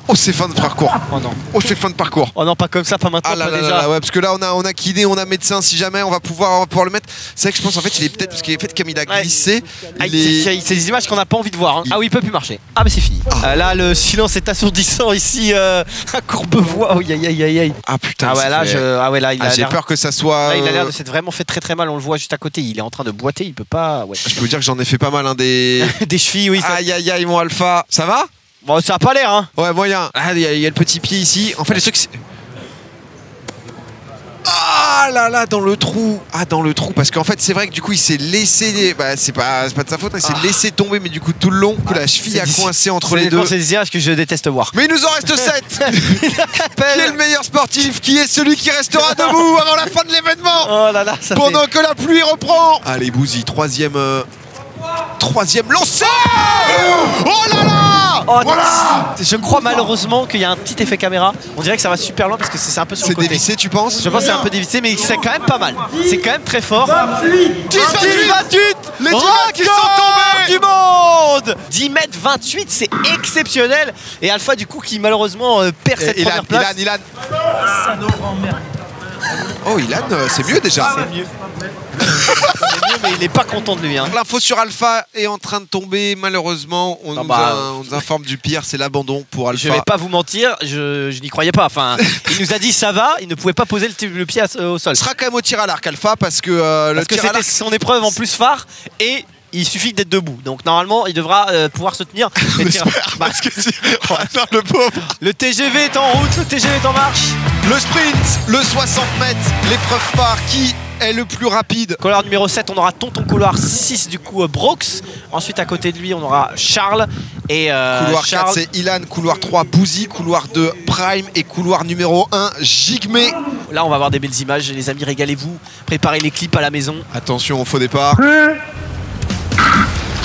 Oh, c'est fin de parcours. Oh non. Oh, c'est fin de parcours. Oh non, pas comme ça, pas maintenant. Ah là pas là déjà. là, ouais, parce que là on a kiné, on a médecin, si jamais on va pouvoir le mettre. C'est vrai que je pense en fait il est peut-être parce qu'il est fait comme il a glissé. Ah, il est... c'est des images qu'on n'a pas envie de voir. Hein. Ah oui, il peut plus marcher. Ah mais c'est fini. Là le silence est assourdissant ici à Courbevoie. Aïe aïe aïe aïe. Ah putain. Ah ouais là il a j'ai l'air... peur que ça soit. Là, il a l'air de s'être vraiment fait très très mal. On le voit juste à côté. Il est en train de boiter. Il peut pas. Ouais. Je peux vous dire que j'en ai fait pas mal hein, des. Des chevilles, oui. Ça... Aïe aïe aïe mon Alpha. Ça va? Bon, ça a pas l'air, hein. Ouais, moyen. Ah, il y a le petit pied ici. En fait, les trucs. Ah là là, dans le trou. Ah, dans le trou. Parce qu'en fait, c'est vrai que du coup, il s'est laissé. Bah, c'est pas de sa faute. Il s'est laissé tomber, mais du coup, tout le long, la cheville a coincé entre les deux. C'est des images que je déteste voir. Mais il nous en reste 7. Qui est le meilleur sportif? Qui est celui qui restera debout avant la fin de l'événement? Oh là là, ça pendant fait... que la pluie reprend. Allez, Bouzy, troisième lancé. Oh là là. Oh, voilà. Je crois malheureusement qu'il y a un petit effet caméra. On dirait que ça va super loin parce que c'est un peu sur le côté. C'est dévissé, tu penses? Je pense que c'est un peu dévissé, mais c'est quand même pas mal. C'est quand même très fort. 28. 10-28. Les 10 mètres qui sont tombés du monde. 10 mètres 28, c'est exceptionnel. Et Alpha du coup qui malheureusement perd cette première place. Ilan. Oh, Ilan, c'est mieux déjà. C'est mieux. C'est mieux, mais il est pas content de lui. Hein. L'info sur Alpha est en train de tomber. Malheureusement, on nous informe du pire, c'est l'abandon pour Alpha. Je vais pas vous mentir, je n'y croyais pas. Enfin, il nous a dit ça va, il ne pouvait pas poser le pied au sol. Il sera quand même au tir à l'arc, Alpha, parce que c'était son épreuve en plus phare et il suffit d'être debout. Donc normalement, il devra pouvoir se tenir. Parce que non, le pauvre. Le TGV est en route, le TGV est en marche. Le sprint, le 60 mètres, l'épreuve phare qui est le plus rapide. Couloir numéro 7, on aura Tonton. Couloir 6, du coup, Brox. Ensuite, à côté de lui, on aura Charles. Et couloir Charles... 4, c'est Ilan. Couloir 3, Bouzy. Couloir 2, Prime. Et couloir numéro 1, Jigme. Là, on va avoir des belles images. Les amis, régalez-vous. Préparez les clips à la maison. Attention au faux départ.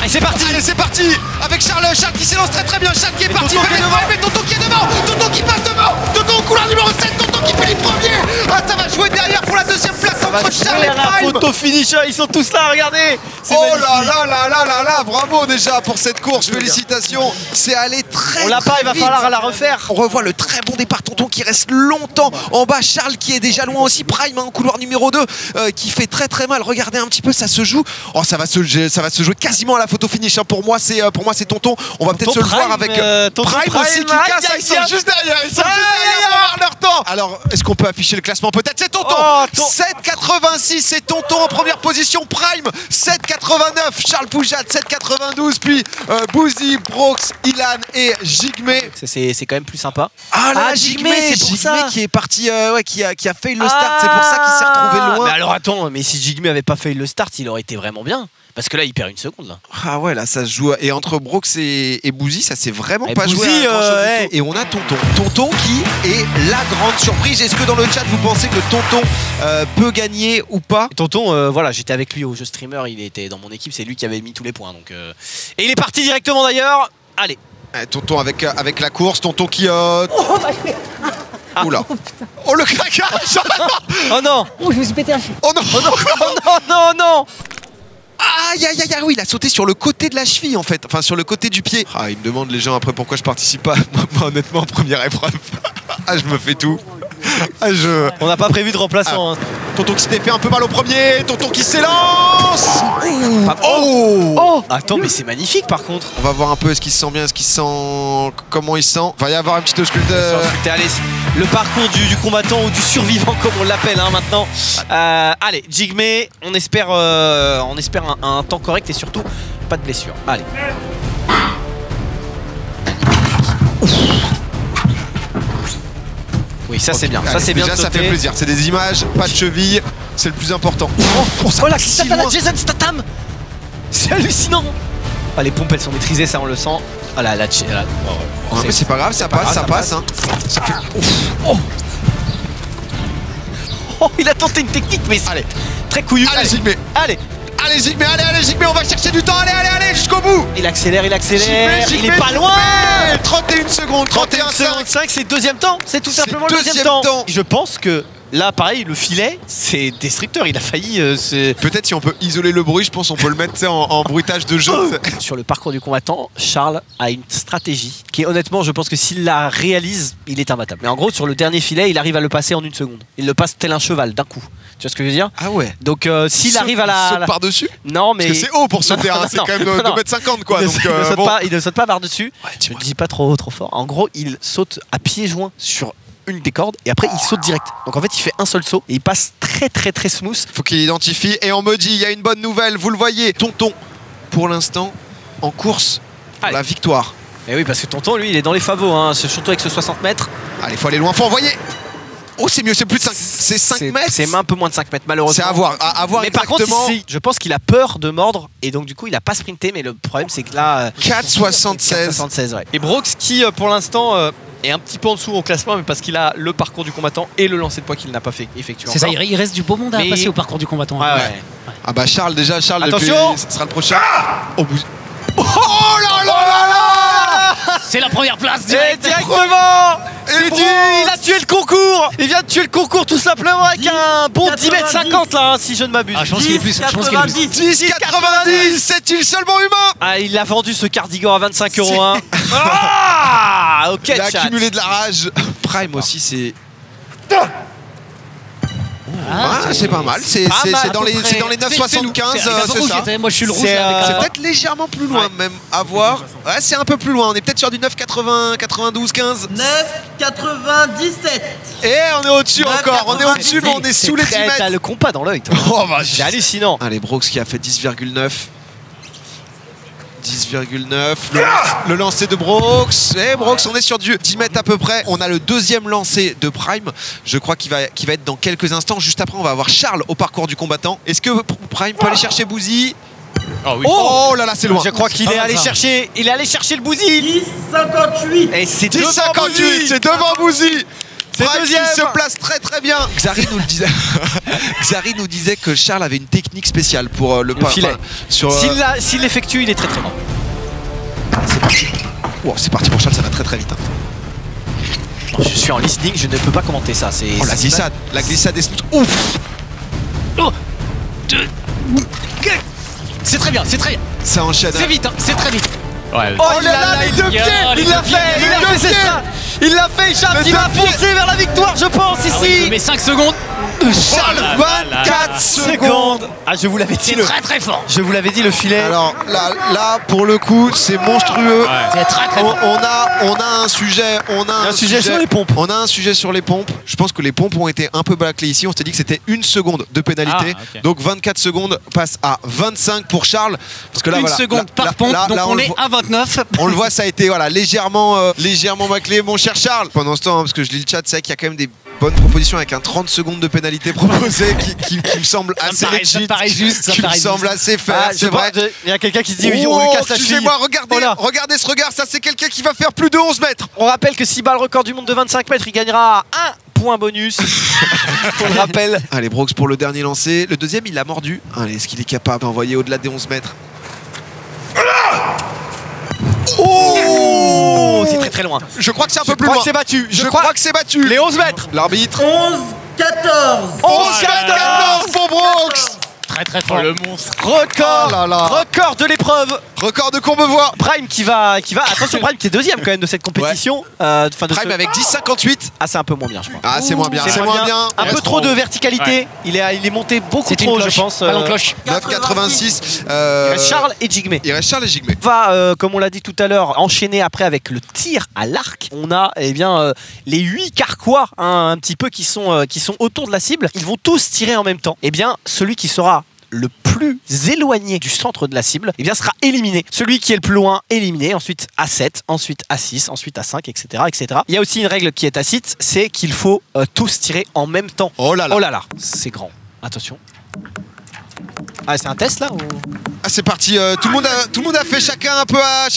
Allez, c'est parti! Allez, c'est parti! Avec Charles qui s'élance très bien. Charles qui est parti vers les Prime. Et Tonton qui est devant. Tonton qui passe devant. Tonton au couloir numéro 7. Tonton qui paye premier. Ah, ça va jouer derrière pour la deuxième place entre Charles et Prime. Photo finish, ils sont tous là, regardez! Oh là, bravo déjà pour cette course, félicitations. C'est allé très On l'a pas, il va vite. falloir la refaire. On revoit le très bon départ, Tonton qui reste longtemps en bas, Charles qui est déjà loin aussi, Prime en couloir numéro 2 qui fait très mal. Regardez un petit peu, ça se joue. Oh, ça va se jouer quasiment à la photo finish. Hein. Pour moi c'est Tonton. On va peut-être se le voir avec Prime aussi qui casse. Ils sont juste derrière. Ils sont juste derrière pour avoir leur temps. Alors, est-ce qu'on peut afficher le classement? Peut-être c'est Tonton. 7,86, c'est Tonton en première position. Prime 7,89. Charles Poujade 7,92. Puis Bouzy, Brox, Ilan et Jigme. C'est quand même plus sympa. Ah là, Jigme, c'est pour ça qui est parti, qui a fail le start. C'est pour ça qu'il s'est retrouvé loin. Mais alors attends, mais si Jigme avait pas fail le start, il aurait été vraiment bien. Parce que là, il perd une seconde. Là. Ah ouais, là, ça se joue. Et entre Brox et Bouzy, ça s'est vraiment pas Bouzy, joué. Et on a Tonton. Tonton qui est la grande surprise. Est-ce que dans le chat, vous pensez que Tonton peut gagner ou pas? Tonton, voilà, j'étais avec lui au jeu streamer. Il était dans mon équipe. C'est lui qui avait mis tous les points. Donc, Et il est parti directement d'ailleurs. Allez. Tonton avec la course. Tonton qui... Oula. Oh, le craquage. Oh non. Oh, je me suis pété un... Oh non. Non. Aïe, oui, il a sauté sur le côté de la cheville en fait, enfin sur le côté du pied. Ah, ils me demandent les gens après pourquoi je participe pas. Moi honnêtement, première épreuve. Ah, je me fais tout. On n'a pas prévu de remplaçant. Hein. Tonton qui s'était fait un peu mal au premier. Tonton qui s'élance. Oh. Attends, mais c'est magnifique par contre. On va voir un peu est-ce qu'il se sent bien, est-ce qu'il se sent... Comment il se sent. Va y avoir un petit ausculteur. Allez, le parcours du combattant ou du survivant comme on l'appelle hein, maintenant. Allez, Jigme, on espère un temps correct et surtout pas de blessure. Allez. Oui, ça c'est bien. Ça c'est bien. Déjà, ça fait plaisir. C'est des images, pas de cheville, c'est le plus important. Oh là, Jason Statham. C'est hallucinant. Ah, les pompes elles sont maîtrisées, ça on le sent. Ah là, mais c'est pas grave, ça passe. Hein. Ça fait... Oh, il a tenté une technique, mais allez, très couillu. Allez, Jigme. Allez, Jigme, on va chercher du temps. Allez, jusqu'au bout. Il accélère. Jigme, il est pas loin. 31 secondes, 31 secondes 5, c'est deuxième temps. C'est tout simplement le deuxième temps. Je pense que là, pareil, le filet, c'est destructeur. Il a failli. Peut-être si on peut isoler le bruit, je pense on peut le mettre en bruitage de jeu. Sur le parcours du combattant, Charles a une stratégie qui est honnêtement, je pense que s'il la réalise, il est imbattable. Mais en gros, sur le dernier filet, il arrive à le passer en 1 seconde. Il le passe tel un cheval d'un coup. Tu vois ce que je veux dire? Ah ouais. Donc s'il arrive à il saute par-dessus? Non, mais... Parce que c'est haut pour sauter, hein, c'est quand même 2,50 m quoi. Il ne saute pas par-dessus. Ouais, je ne dis pas trop fort. En gros, il saute à pieds joints sur une des cordes et après il saute direct. Donc en fait il fait un seul saut et il passe très smooth. Faut qu'il identifie et on me dit il y a une bonne nouvelle, vous le voyez, Tonton pour l'instant en course pour la victoire. Et oui parce que Tonton lui il est dans les favots, hein, surtout avec ce 60 mètres. Allez, faut aller loin, faut envoyer. Oh c'est mieux, c'est plus de 5, c'est 5 mètres. C'est un peu moins de 5 mètres malheureusement. C'est à voir mais par contre je pense qu'il a peur de mordre et donc du coup il a pas sprinté, mais le problème c'est que là 4,76 ouais. Et Brox qui pour l'instant est un petit peu en dessous au classement, mais parce qu'il a le parcours du combattant et le lancer de poids qu'il n'a pas fait effectuer. C'est ça, il reste du beau monde à passer au parcours du combattant. Ouais. Ah bah Charles attention depuis, ce sera le prochain. Oh là c'est la première place directement. Il a tué le concours. Il vient de tuer le concours tout simplement avec un bon 10,50 m là, si je ne m'abuse. Ah, je pense qu'il est plus. 10,90, c'est-il seulement humain? Ah, il a vendu ce cardigan à 25 €. Hein. Ah, ok. Il a accumulé de la rage. Prime aussi, c'est... c'est pas mal, c'est dans les 9,75. Moi je suis le rouge. C'est peut-être légèrement plus loin même à voir. Ouais, c'est un peu plus loin, on est peut-être sur du 9,80, 92, 15. 9,97. Et on est au-dessus encore, on est au-dessus mais on est sous les 10 mètres. T'as le compas dans l'œil. Oh, bah, c'est hallucinant. Allez, Brox qui a fait 10,9. 10,9. Le lancer de Brooks. Et Brooks, on est sur du 10 mètres à peu près. On a le deuxième lancer de Prime. Je crois qu'il va être dans quelques instants. Juste après, on va avoir Charles au parcours du combattant. Est-ce que Prime peut aller chercher Bouzy? Oh là là, c'est loin. Je crois qu'il est allé chercher. Il est allé chercher le Bouzy. 10,58. Et c'est 10,58. C'est devant Bouzy. Prime deuxième. qui se place très très bien. Xari nous le disait. Xari nous disait que Charles avait une technique spéciale pour le filet. Sur S'il l'effectue, il est très très bon. C'est parti. Wow, c'est parti pour Charles, ça va très très vite. Non, je suis en listening, je ne peux pas commenter ça. Oh, la glissade est smooth. Ouf. Oh, 2, c'est très bien, c'est très bien. Ça enchaîne. C'est vite, hein, c'est très vite. Ouais. Oh, il a les deux pieds. Il l'a fait, c'est ça. Il l'a fait, Charles qui va foncer vers la victoire, je pense, ici. Oui, mais 5 secondes. Charles, 24 secondes. Ah, je vous l'avais dit. C'est très très fort. Je vous l'avais dit, le filet. Alors là pour le coup, c'est monstrueux. Ouais. C'est très très fort. On a un sujet. On a un sujet sur les pompes. On a un sujet sur les pompes. Je pense que les pompes ont été un peu bâclées ici. On s'était dit que c'était 1 seconde de pénalité. Ah, okay. Donc 24 secondes passe à 25 pour Charles. Parce que là, 1 voilà, seconde par pompe, donc on est à 29. On le voit, ça a été légèrement bâclé. Mon cher Charles, pendant ce temps, parce que je lis le chat, c'est vrai qu'il y a quand même des bonne proposition avec un 30 secondes de pénalité proposée qui me semble assez legit. Ça paraît juste. Qui me semble assez fair, c'est vrai. Il y a quelqu'un qui se dit oui, on lui casse la cheville. Excusez-moi, regardez ce regard, ça c'est quelqu'un qui va faire plus de 11 mètres. On rappelle que s'il bat le record du monde de 25 mètres, il gagnera un point bonus. On le rappelle. Allez, Brooks pour le dernier lancer. Le deuxième, il a mordu. Allez, est-ce qu'il est capable d'envoyer au-delà des 11 mètres? Oh, c'est très très loin. Je crois que c'est un peu plus loin. Je crois que c'est battu. Je crois que c'est battu. Les 11 mètres. L'arbitre. 11,14. 11,14 pour Brooks. Très très fort. Le monstre. Record. Oh là là. Record de l'épreuve. Record de Courbevoie. Prime qui va. Attention, Prime qui est deuxième quand même de cette compétition. Prime avec 10,58. Ah, c'est un peu moins bien, je crois. Ah, c'est moins bien. C'est moins bien. Un peu trop de verticalité. Ouais. Il est monté beaucoup C'était trop, une cloche. je pense. Ballon cloche. 9,86. Il reste Charles et Jigme. Il reste Charles et Jigme. Va, comme on l'a dit tout à l'heure, enchaîner après avec le tir à l'arc. On a les 8 carquois un petit peu qui sont autour de la cible. Ils vont tous tirer en même temps. Eh bien, celui qui sera le plus éloigné du centre de la cible, eh bien, sera éliminé. Celui qui est le plus loin, éliminé. Ensuite à 7, ensuite à 6, ensuite à 5, etc., etc. Il y a aussi une règle qui est tacite, c'est qu'il faut tous tirer en même temps. Oh là là. Oh là là, c'est grand. Attention. Ah, c'est un test là ou... Ah, c'est parti. Tout le monde a fait chacun un peu à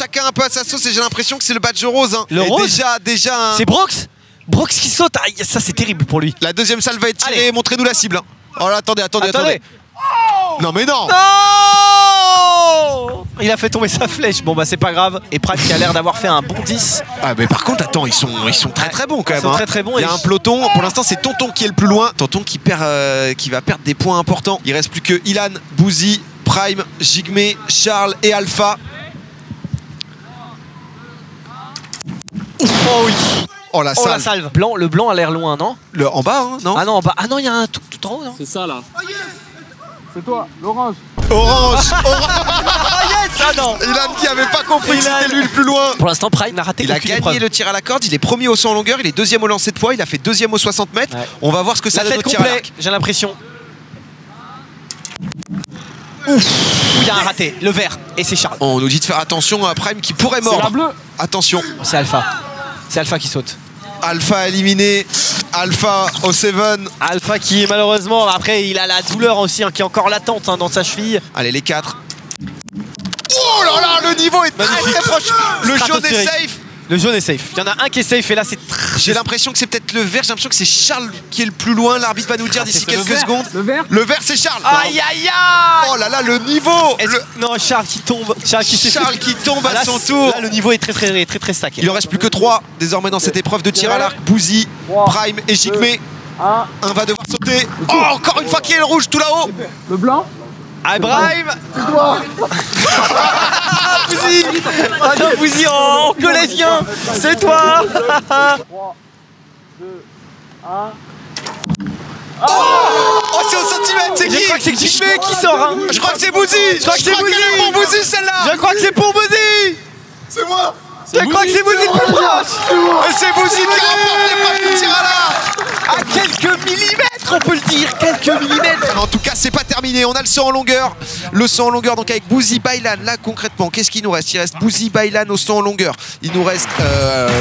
sa sauce et j'ai l'impression que c'est le badge rose. Hein. Le et rose déjà. C'est Brooks. Brooks qui saute. Ah, ça c'est terrible pour lui. La deuxième salve va être tirée. Montrez-nous la cible. Hein. Oh là, attendez. Non mais non. Non, il a fait tomber sa flèche. Bon bah c'est pas grave. Et Pratt qui a l'air d'avoir fait un bon 10. Ah mais par contre attends, ils sont très très bons quand même. Ils sont très très bons. Il y a un peloton. Pour l'instant c'est Tonton qui est le plus loin. Tonton qui va perdre des points importants. Il reste plus que Ilan, Bouzy, Prime, Jigme, Charles et Alpha. Oh oui. Oh la salve. Le blanc a l'air loin, non? En bas, hein, non? Ah non, en bas. Ah non, il y a un tout en haut, non? C'est ça là. C'est toi, l'orange. Orange. Ah yes. Ah non. Ilan qui avait pas compris que c'était lui le plus loin. Pour l'instant, Prime n'a raté Il a aucune gagné épreuve. le tir à la corde, il est premier au saut en longueur, il est deuxième au lancer de poids, il a fait deuxième au 60 mètres. Ouais. On va voir ce que ça La donne tête au tir à complet, l'arc. j'ai l'impression. Ouf. Il y a un raté, le vert. Et c'est Charles. On nous dit de faire attention à Prime qui pourrait mordre. C'est la bleue. Attention. C'est Alpha. C'est Alpha qui saute. Alpha éliminé. Alpha au 7. Alpha qui malheureusement, après il a la douleur aussi qui est encore latente dans sa cheville. Allez les 4. Oh là là, le niveau est très proche. Le jaune est safe. Le jaune est safe. Il y en a un qui est safe et là c'est J'ai l'impression que c'est peut-être le vert. J'ai l'impression que c'est Charles qui est le plus loin. L'arbitre va nous le dire d'ici quelques secondes. Le vert. Le vert c'est Charles. Aïe aïe aïe. Oh là là, le niveau. Non, Charles qui tombe. Charles qui tombe à son tour. Là le niveau est très stacké. Il en reste plus que 3 désormais dans cette épreuve de tir à l'arc. Bouzy, Prime et Jigme. Un va devoir sauter. Oh, encore une fois qui est le rouge tout là-haut. Le blanc. Ibrahim. C'est toi. Bouzy. Ah non, Bouzy en collégien. C'est toi. 3, 2, 1. Oh, c'est au centimètre, c'est qui? Je crois que c'est Jigme qui sort. Hein. Je crois que c'est Bouzy. Je crois que c'est Bouzy. C'est pour Bouzy celle-là. Je crois que c'est pour Bouzy. C'est moi. Je crois que c'est Bouzy le plus proche. Et c'est Bouzy qui remporte l'épreuve du tir à l'arc. À quelques millimètres, on peut le dire. Quelques quelques millimètres. En tout cas, c'est pas terminé. On a le saut en longueur. Le saut en longueur, donc avec Bouzy, Baylan. Là, concrètement, qu'est-ce qu'il nous reste? Il reste Bouzy, Baylan au saut en longueur. Il nous reste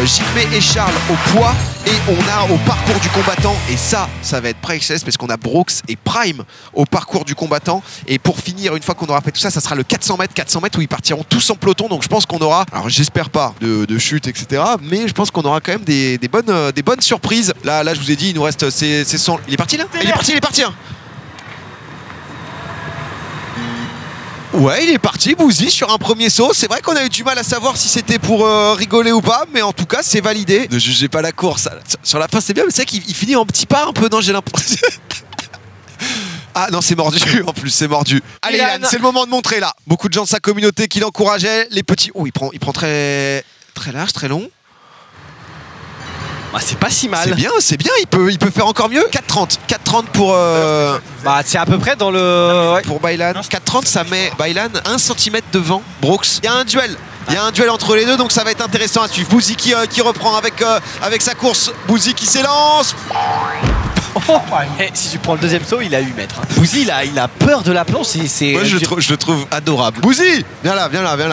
Jigme et Charles au poids. Et on a au parcours du combattant. Et ça va être Priceless parce qu'on a Brooks et Prime au parcours du combattant. Et pour finir, une fois qu'on aura fait tout ça, ça sera le 400 mètres. 400 mètres où ils partiront tous en peloton. Donc je pense qu'on aura, alors j'espère pas de chute, etc. Mais je pense qu'on aura quand même des bonnes surprises. Là, je vous ai dit, il nous reste ces 100. Il est parti là? Il est parti hein. Ouais, il est parti, Bouzy, sur un premier saut. C'est vrai qu'on a eu du mal à savoir si c'était pour rigoler ou pas, mais en tout cas, c'est validé. Ne jugez pas la course. Sur la fin, c'est bien, mais c'est vrai qu'il finit en petit pas un peu. Non, j'ai l'impression. Ah non, c'est mordu, en plus, c'est mordu. Allez, Ilan, c'est le moment de montrer là. Beaucoup de gens de sa communauté qui l'encourageaient. Les petits. Oh, il prend très large, très long. Bah, c'est pas si mal. C'est bien, il peut faire encore mieux. 4,30. 4,30 pour. Bah, c'est à peu près dans le. Ouais. Pour Baylan. 4,30, ça met Baylan 1 cm devant Brooks. Il y a un duel. Il y a un duel entre les deux, donc ça va être intéressant à suivre. Bouzy qui reprend avec sa course. Bouzy qui s'élance. Et si tu prends le deuxième saut, il a 8 mètres. Bouzy, il a peur de la planche. Moi, je le trouve adorable. Bouzy, viens là.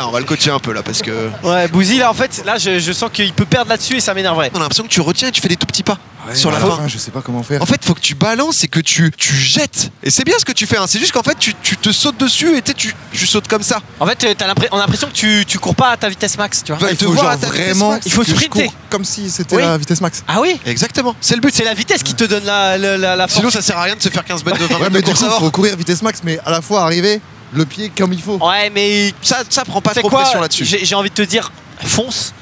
On va le coacher un peu là parce que. Ouais, Bouzy, là, en fait, là, je sens qu'il peut perdre là-dessus et ça m'énerverait. On a l'impression que tu retiens et tu fais des tout petits pas. Ouais, sur la fin. Je sais pas comment faire. En fait, faut que tu balances et que tu jettes. Et c'est bien ce que tu fais. Hein. C'est juste qu'en fait, tu te sautes dessus et tu sautes comme ça. En fait, on a l'impression que tu cours pas à ta vitesse max. Tu vois. Il faut genre vraiment. Il faut sprinter. Comme si c'était la vitesse max. Ah oui. Exactement. C'est le but. C'est la vitesse qui te donne la force. Sinon, ça sert à rien de se faire 15 mètres de 20 ouais, mais du coup, il faut courir vitesse max, mais à la fois arriver le pied comme il faut. Ouais, mais ça prend pas trop pression là-dessus. J'ai envie de te dire, fonce.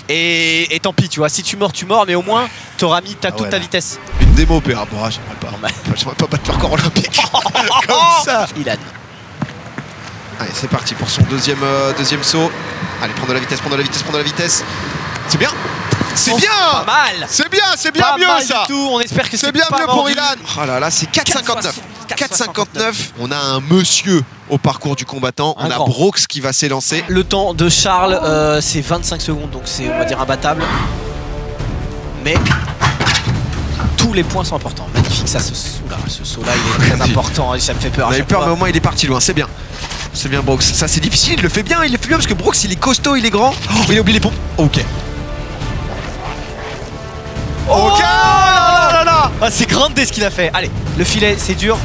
Et tant pis, tu vois, si tu mords, mais au moins t'auras mis toute ta vitesse. Une démo, PA. Bon, j'aimerais pas battre le record olympique. Comme ça. Ilan. Allez, c'est parti pour son deuxième saut. Allez, prendre de la vitesse. C'est bien. C'est bien. Pas mal. C'est bien pas mieux mal ça. Du tout. On espère que c'est bien mieux pour Ilan. Oh là là, c'est 4,59. 4,59. On a un monsieur au parcours du combattant. On a Brooks qui va s'élancer. Le temps de Charles, c'est 25 secondes, donc c'est, on va dire, imbattable. Mais tous les points sont importants. Magnifique, ça, ce saut-là, il est très important. Ça me fait peur. On a eu peur, mais au moins il est parti loin. C'est bien. C'est bien, Brooks. Ça, c'est difficile. Il le fait bien parce que Brooks, il est costaud, il est grand. Oh, il a oublié les pompes. Ok. Ok. Ah, c'est grande dès ce qu'il a fait. Allez, le filet, c'est dur.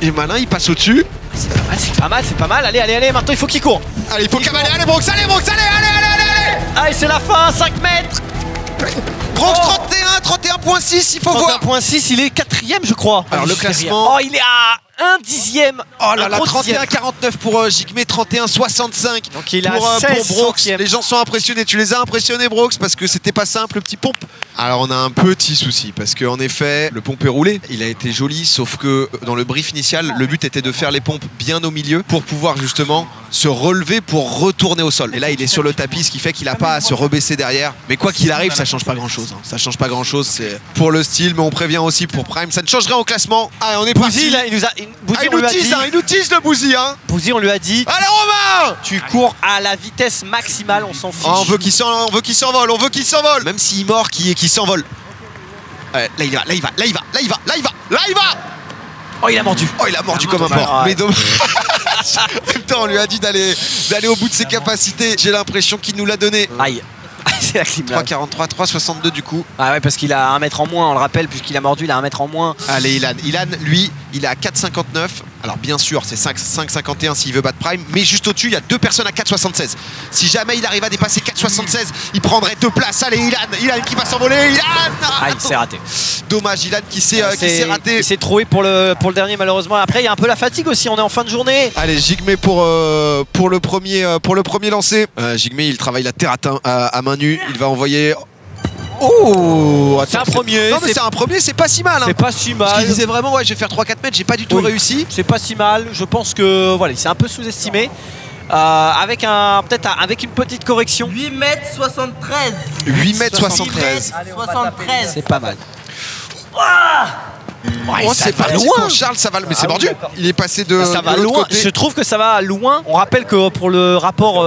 Il est malin, il passe au-dessus. C'est pas mal. Allez, maintenant il faut qu'il court. Allez, il faut cavaler. Allez, Brooks, allez. Allez, c'est la fin, 5 mètres. Brooks, 31.6, il faut voir. 31.6, il est 4ème, je crois. Alors, le classement. Oh, il est à 1 dixième. Oh là là, 31,49 pour Jigme, 31,65 donc il a pour 16 Brooks. centièmes. Les gens sont impressionnés. Tu les as impressionnés, Brooks, parce que c'était pas simple, le petit pompe. Alors on a un petit souci parce qu'en effet, le pompe est roulé. Il a été joli, sauf que dans le brief initial, le but était de faire les pompes bien au milieu pour pouvoir justement se relever pour retourner au sol. Et là, il est sur le tapis, ce qui fait qu'il n'a pas à se rebaisser derrière. Mais quoi qu'il arrive, ça change pas grand-chose. Hein. Ça change pas grand-chose. C'est pour le style, mais on prévient aussi pour Prime. Ça ne change rien au classement. Allez, on est parti. Bouzy, là, il nous tease le Bouzy. Hein. Bouzy, on lui a dit. Allez, Romain, tu cours à la vitesse maximale, on s'en fiche. Oh, on veut qu'il s'envole. Même s'il mord, qui s'envole. Là, il va. Oh, il a mordu. Oh, il a mordu comme un porc. Mais dommage. En même temps, on lui a dit d'aller au bout de ses capacités. J'ai l'impression qu'il nous l'a donné. Aïe. C'est la clim. 3,43, 3,62 du coup. Ah ouais, parce qu'il a 1 mètre en moins, on le rappelle, puisqu'il a mordu, il a 1 mètre en moins. Allez, Ilan, lui, il est à 4,59. Alors bien sûr, c'est 5,51 s'il veut battre Prime, mais juste au-dessus, il y a 2 personnes à 4,76. Si jamais il arrive à dépasser 4,76, il prendrait 2 places. Allez, Ilan qui va s'envoler. Ilan. Ah, il s'est raté. Dommage, Ilan qui s'est raté. Il s'est troué pour le dernier, malheureusement. Après, il y a un peu la fatigue aussi, on est en fin de journée. Allez, Jigme pour le premier lancé. Jigme, il travaille la terre à main nue. Il va envoyer. Oh, c'est un premier. Non, mais c'est un premier, c'est pas si mal. Hein. C'est pas si mal. Parce qu'il disait vraiment, ouais, je vais faire 3-4 mètres, j'ai pas du tout réussi. C'est pas si mal. Je pense que voilà, il s'est un peu sous-estimé. Avec une petite correction. 8 mètres 73. 8 mètres 73. 73. C'est pas mal. Oh, c'est pas loin. Pour Charles, ça va. Mais c'est mordu. Il est passé de. Ça va de l'autre loin. côté. Je trouve que ça va loin. On rappelle que pour le rapport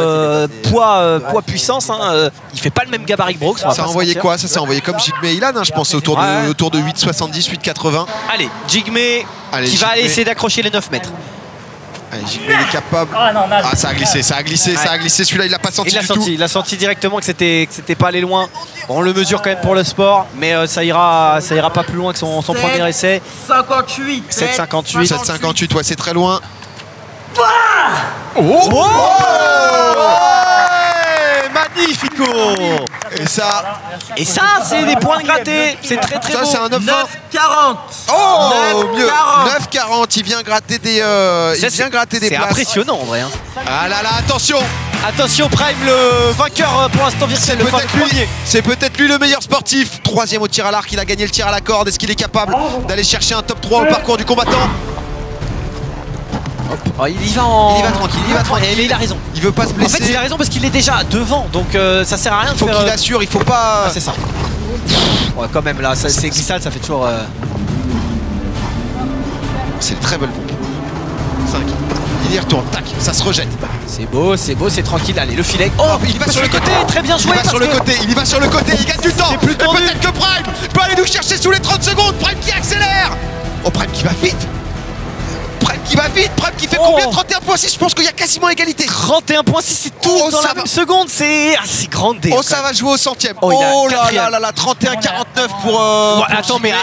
poids-puissance, il fait pas le même gabarit que Brox. Ça a envoyé quoi? Ça s'est envoyé comme Jigme et Ilan, je pense, autour de 8,70, 8,80. Allez, Jigme qui va aller essayer d'accrocher les 9 mètres. Allez, Jigme il est capable. Ah, ça a glissé, ça a glissé, ça a glissé. Celui-là, il l'a pas senti du tout. Il a senti directement que c'était pas allé loin. Bon, on le mesure quand même pour le sport, mais ça ira pas plus loin que son premier essai. 58. 7,58. 7,58, ouais, c'est très loin. Oh, magnifico. Et ça, c'est des points grattés. C'est très très ça, beau. c'est un 9,20. 9,40. Oh, mieux. 9,40. Il vient gratter des. C'est places. impressionnant en vrai. Ah là là, attention. Attention, Prime, le vainqueur pour l'instant virtuel. C'est peut-être lui le meilleur sportif. 3e au tir à l'arc. Il a gagné le tir à la corde. Est-ce qu'il est capable d'aller chercher un top 3 au parcours du combattant? Oh, il y va tranquille, Et il a raison. Il veut pas se blesser. En fait, il a raison parce qu'il est déjà devant, donc ça sert à rien de faire. Il faut qu'il assure, il faut pas. Ah, c'est ça. Ouais, quand même là, c'est glissade, ça fait toujours. C'est une très belle pompe. 5. Il y retourne, tac, ça se rejette. C'est beau, c'est tranquille. Allez, le filet. Oh, il va sur le côté, très bien joué. Il va sur le côté, il gagne du temps. Et peut-être que Prime peut aller nous chercher sous les 30 secondes. Prime qui accélère. Oh, Prime qui va vite. Prime qui fait combien? 31,6. Je pense qu'il y a quasiment égalité. 31,6, c'est tout dans la même seconde. C'est grande. Oh, ça va jouer au centième. Oh là là, 31,49 pour. Attends, mais.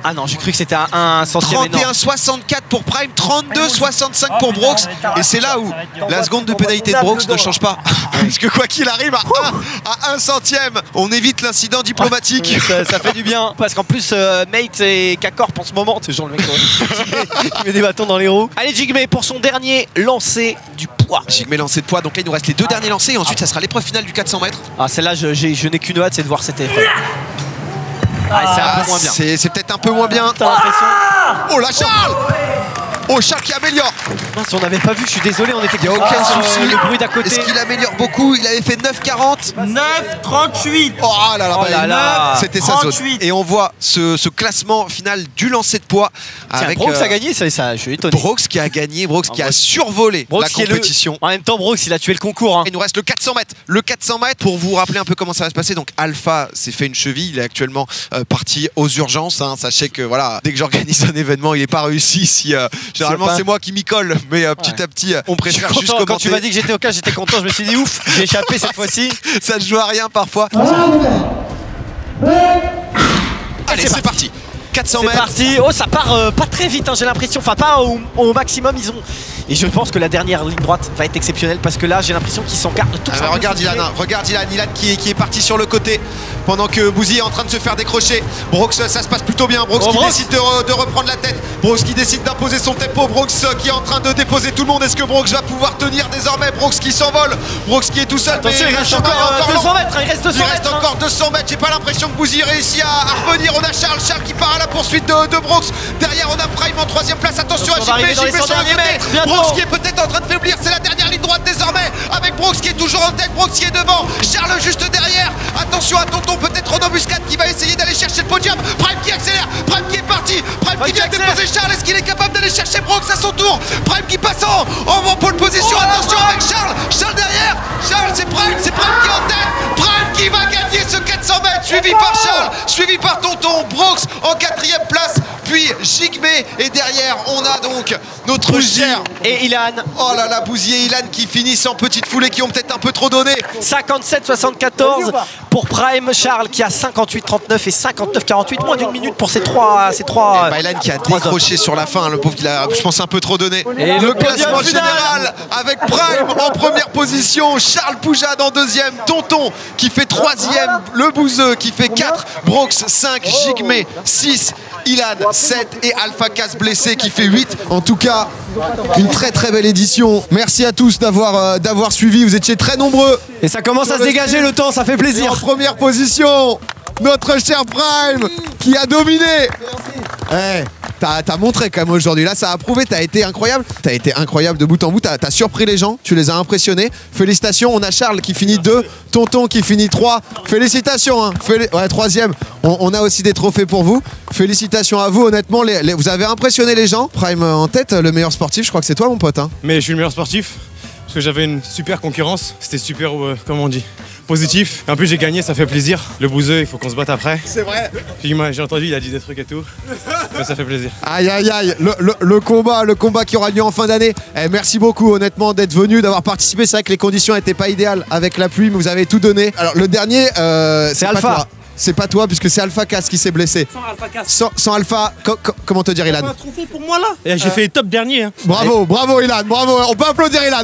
Ah non, j'ai cru que c'était un centième. 31,64 pour Prime, 32,65 pour Brox. Et c'est là où la seconde de pénalité de Brox ne change pas. Parce que quoi qu'il arrive, à 1 centième, on évite l'incident diplomatique. Ça fait du bien. Parce qu'en plus, Mate et K-Corp en ce moment, c'est genre le mec qui met des bâtons dans les roues. Allez, Jigme pour son dernier lancer du poids. Jigme lancé de poids. Donc là, il nous reste les 2 derniers lancers. Et ensuite, ça sera l'épreuve finale du 400 mètres. Ah, celle-là, je n'ai qu'une hâte, c'est de voir cette épreuve. C'est un peu moins bien. C'est peut-être un peu moins bien. T'as l'impression. Oh là, Charles! Oh, Charles qui améliore. Si on n'avait pas vu, je suis désolé, on était. Il n'y a aucun souci. Le bruit d'à côté. Est-ce qu'il améliore beaucoup? Il avait fait 9,40. 9,38. Oh là là, c'était sa zone. 38. Et on voit ce classement final du lancer de poids. Avec Brox a gagné, ça, je suis étonné. Brox qui a gagné, Brox qui a survolé la compétition. En même temps, Brox, il a tué le concours. Il nous reste le 400 mètres. Le 400 mètres, pour vous rappeler un peu comment ça va se passer. Donc Alpha s'est fait une cheville. Il est actuellement parti aux urgences. Sachez que voilà, dès que j'organise un événement, il n'est pas réussi. Généralement, c'est moi qui m'y colle. Mais petit à petit, on préfère juste commenter. Quand tu m'as dit que j'étais au cas, j'étais content. Je me suis dit ouf, j'ai échappé cette fois-ci. Ça ne joue à rien parfois. Allez, c'est parti. 400 mètres. C'est parti. Oh, ça part pas très vite, j'ai l'impression. Enfin, pas au maximum. Et je pense que la dernière ligne droite va être exceptionnelle parce que là, j'ai l'impression qu'ils s'en gardent tout. Regarde Ilan qui est parti sur le côté pendant que Bouzy est en train de se faire décrocher. Brox, ça se passe plutôt bien. Brox qui décide de reprendre la tête. Brox qui décide d'imposer son tempo. Brox qui est en train de déposer tout le monde. Est-ce que Brox va pouvoir tenir désormais? Brox qui s'envole. Brox qui est tout seul. Attention, il reste encore 200 mètres. Il reste 200 mètres. Il reste encore 200 mètres. J'ai pas l'impression que Bouzy réussit à revenir. On a Charles qui part à la poursuite de Brox. Derrière, on a Prime en 3e place. Attention à Jigme sur le côté. Brox qui est peut-être en train de faiblir, c'est la dernière ligne droite désormais avec Brox qui est toujours en tête, Brox qui est devant, Charles juste derrière. Attention à Tonton, peut-être en embuscade qui va essayer d'aller chercher le podium. Prime qui accélère, Prime qui est parti, Prime qui vient déposer Charles. Est-ce qu'il est capable d'aller chercher Brox à son tour? Prime qui passe en pole position. Attention avec Charles derrière. Charles, c'est Prime qui est en tête. Prime qui va gagner ce 400 mètres, suivi par Charles, suivi par Tonton. Brox en 4e place, puis Jigme, et derrière on a donc notre cher et Ilan. Oh là là, Bouzy et Ilan qui finissent en petite foulée, qui ont peut-être un peu trop donné. 57-74 pour Prime. Charles qui a 58-39 et 59-48, moins d'une minute pour ces trois. Ilan qui a décroché sur la fin, le pauvre qui a, je pense, un peu trop donné. Et le classement général avec Prime en première position, Charles Poujade en 2e, Tonton qui fait 3e, le Bouzeux qui fait 4, Brox 5, Jigme 6, Ilan 7 et Alpha Casse blessé qui fait 8. En tout cas, une très belle édition. Merci à tous d'avoir suivi, vous étiez très nombreux. Et ça commence à se dégager le temps, ça fait plaisir. Et en première position, notre cher Prime qui a dominé. T'as montré quand même aujourd'hui. Là, ça a prouvé, t'as été incroyable. T'as été incroyable de bout en bout. T'as surpris les gens, tu les as impressionnés. Félicitations. On a Charles qui finit 2, Tonton qui finit 3. Félicitations. Hein. Ouais, 3e. On a aussi des trophées pour vous. Félicitations à vous. Honnêtement, vous avez impressionné les gens. Prime en tête, le meilleur sportif, je crois que c'est toi, mon pote. Hein. Mais je suis le meilleur sportif parce que j'avais une super concurrence. C'était super, comment on dit, positif. Et en plus, j'ai gagné, ça fait plaisir. Le bouseux, il faut qu'on se batte après. C'est vrai. J'ai entendu, il a dit des trucs et tout. Mais ça fait plaisir. Aïe, aïe, aïe. Le combat qui aura lieu en fin d'année. Merci beaucoup, honnêtement, d'être venu, d'avoir participé. C'est vrai que les conditions n'étaient pas idéales avec la pluie, mais vous avez tout donné. Alors, le dernier, c'est Alpha. C'est pas toi, puisque c'est Alpha Cass qui s'est blessé. Sans Alpha Cass. Sans Alpha, comment te dire, Ilan? Un trophée pour moi là. Et j'ai fait top dernier. Hein. Bravo Ilan, bravo. On peut applaudir Ilan,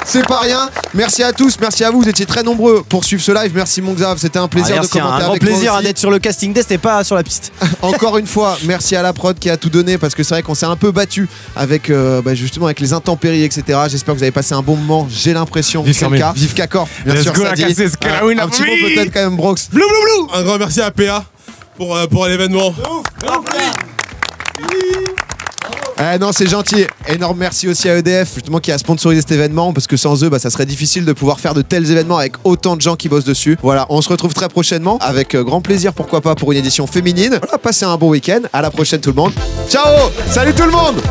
c'est pas rien. Merci à tous, merci à vous. Vous étiez très nombreux pour suivre ce live. Merci mon Xav, c'était un plaisir de commenter avec toi. Un grand plaisir d'être sur le casting test et pas sur la piste. Encore une fois, merci à la prod qui a tout donné, parce que c'est vrai qu'on s'est un peu battu avec justement avec les intempéries, etc. J'espère que vous avez passé un bon moment. J'ai l'impression que c'est le cas. Vive K-Corp, bien sûr. Un petit mot peut-être quand même, Brox. Un grand merci à PA pour l'événement. Non, c'est gentil. Énorme merci aussi à EDF, justement, qui a sponsorisé cet événement, parce que sans eux, ça serait difficile de pouvoir faire de tels événements avec autant de gens qui bossent dessus. Voilà, on se retrouve très prochainement avec grand plaisir, pourquoi pas, pour une édition féminine. Voilà, passez un bon week-end. À la prochaine tout le monde. Ciao. Salut tout le monde.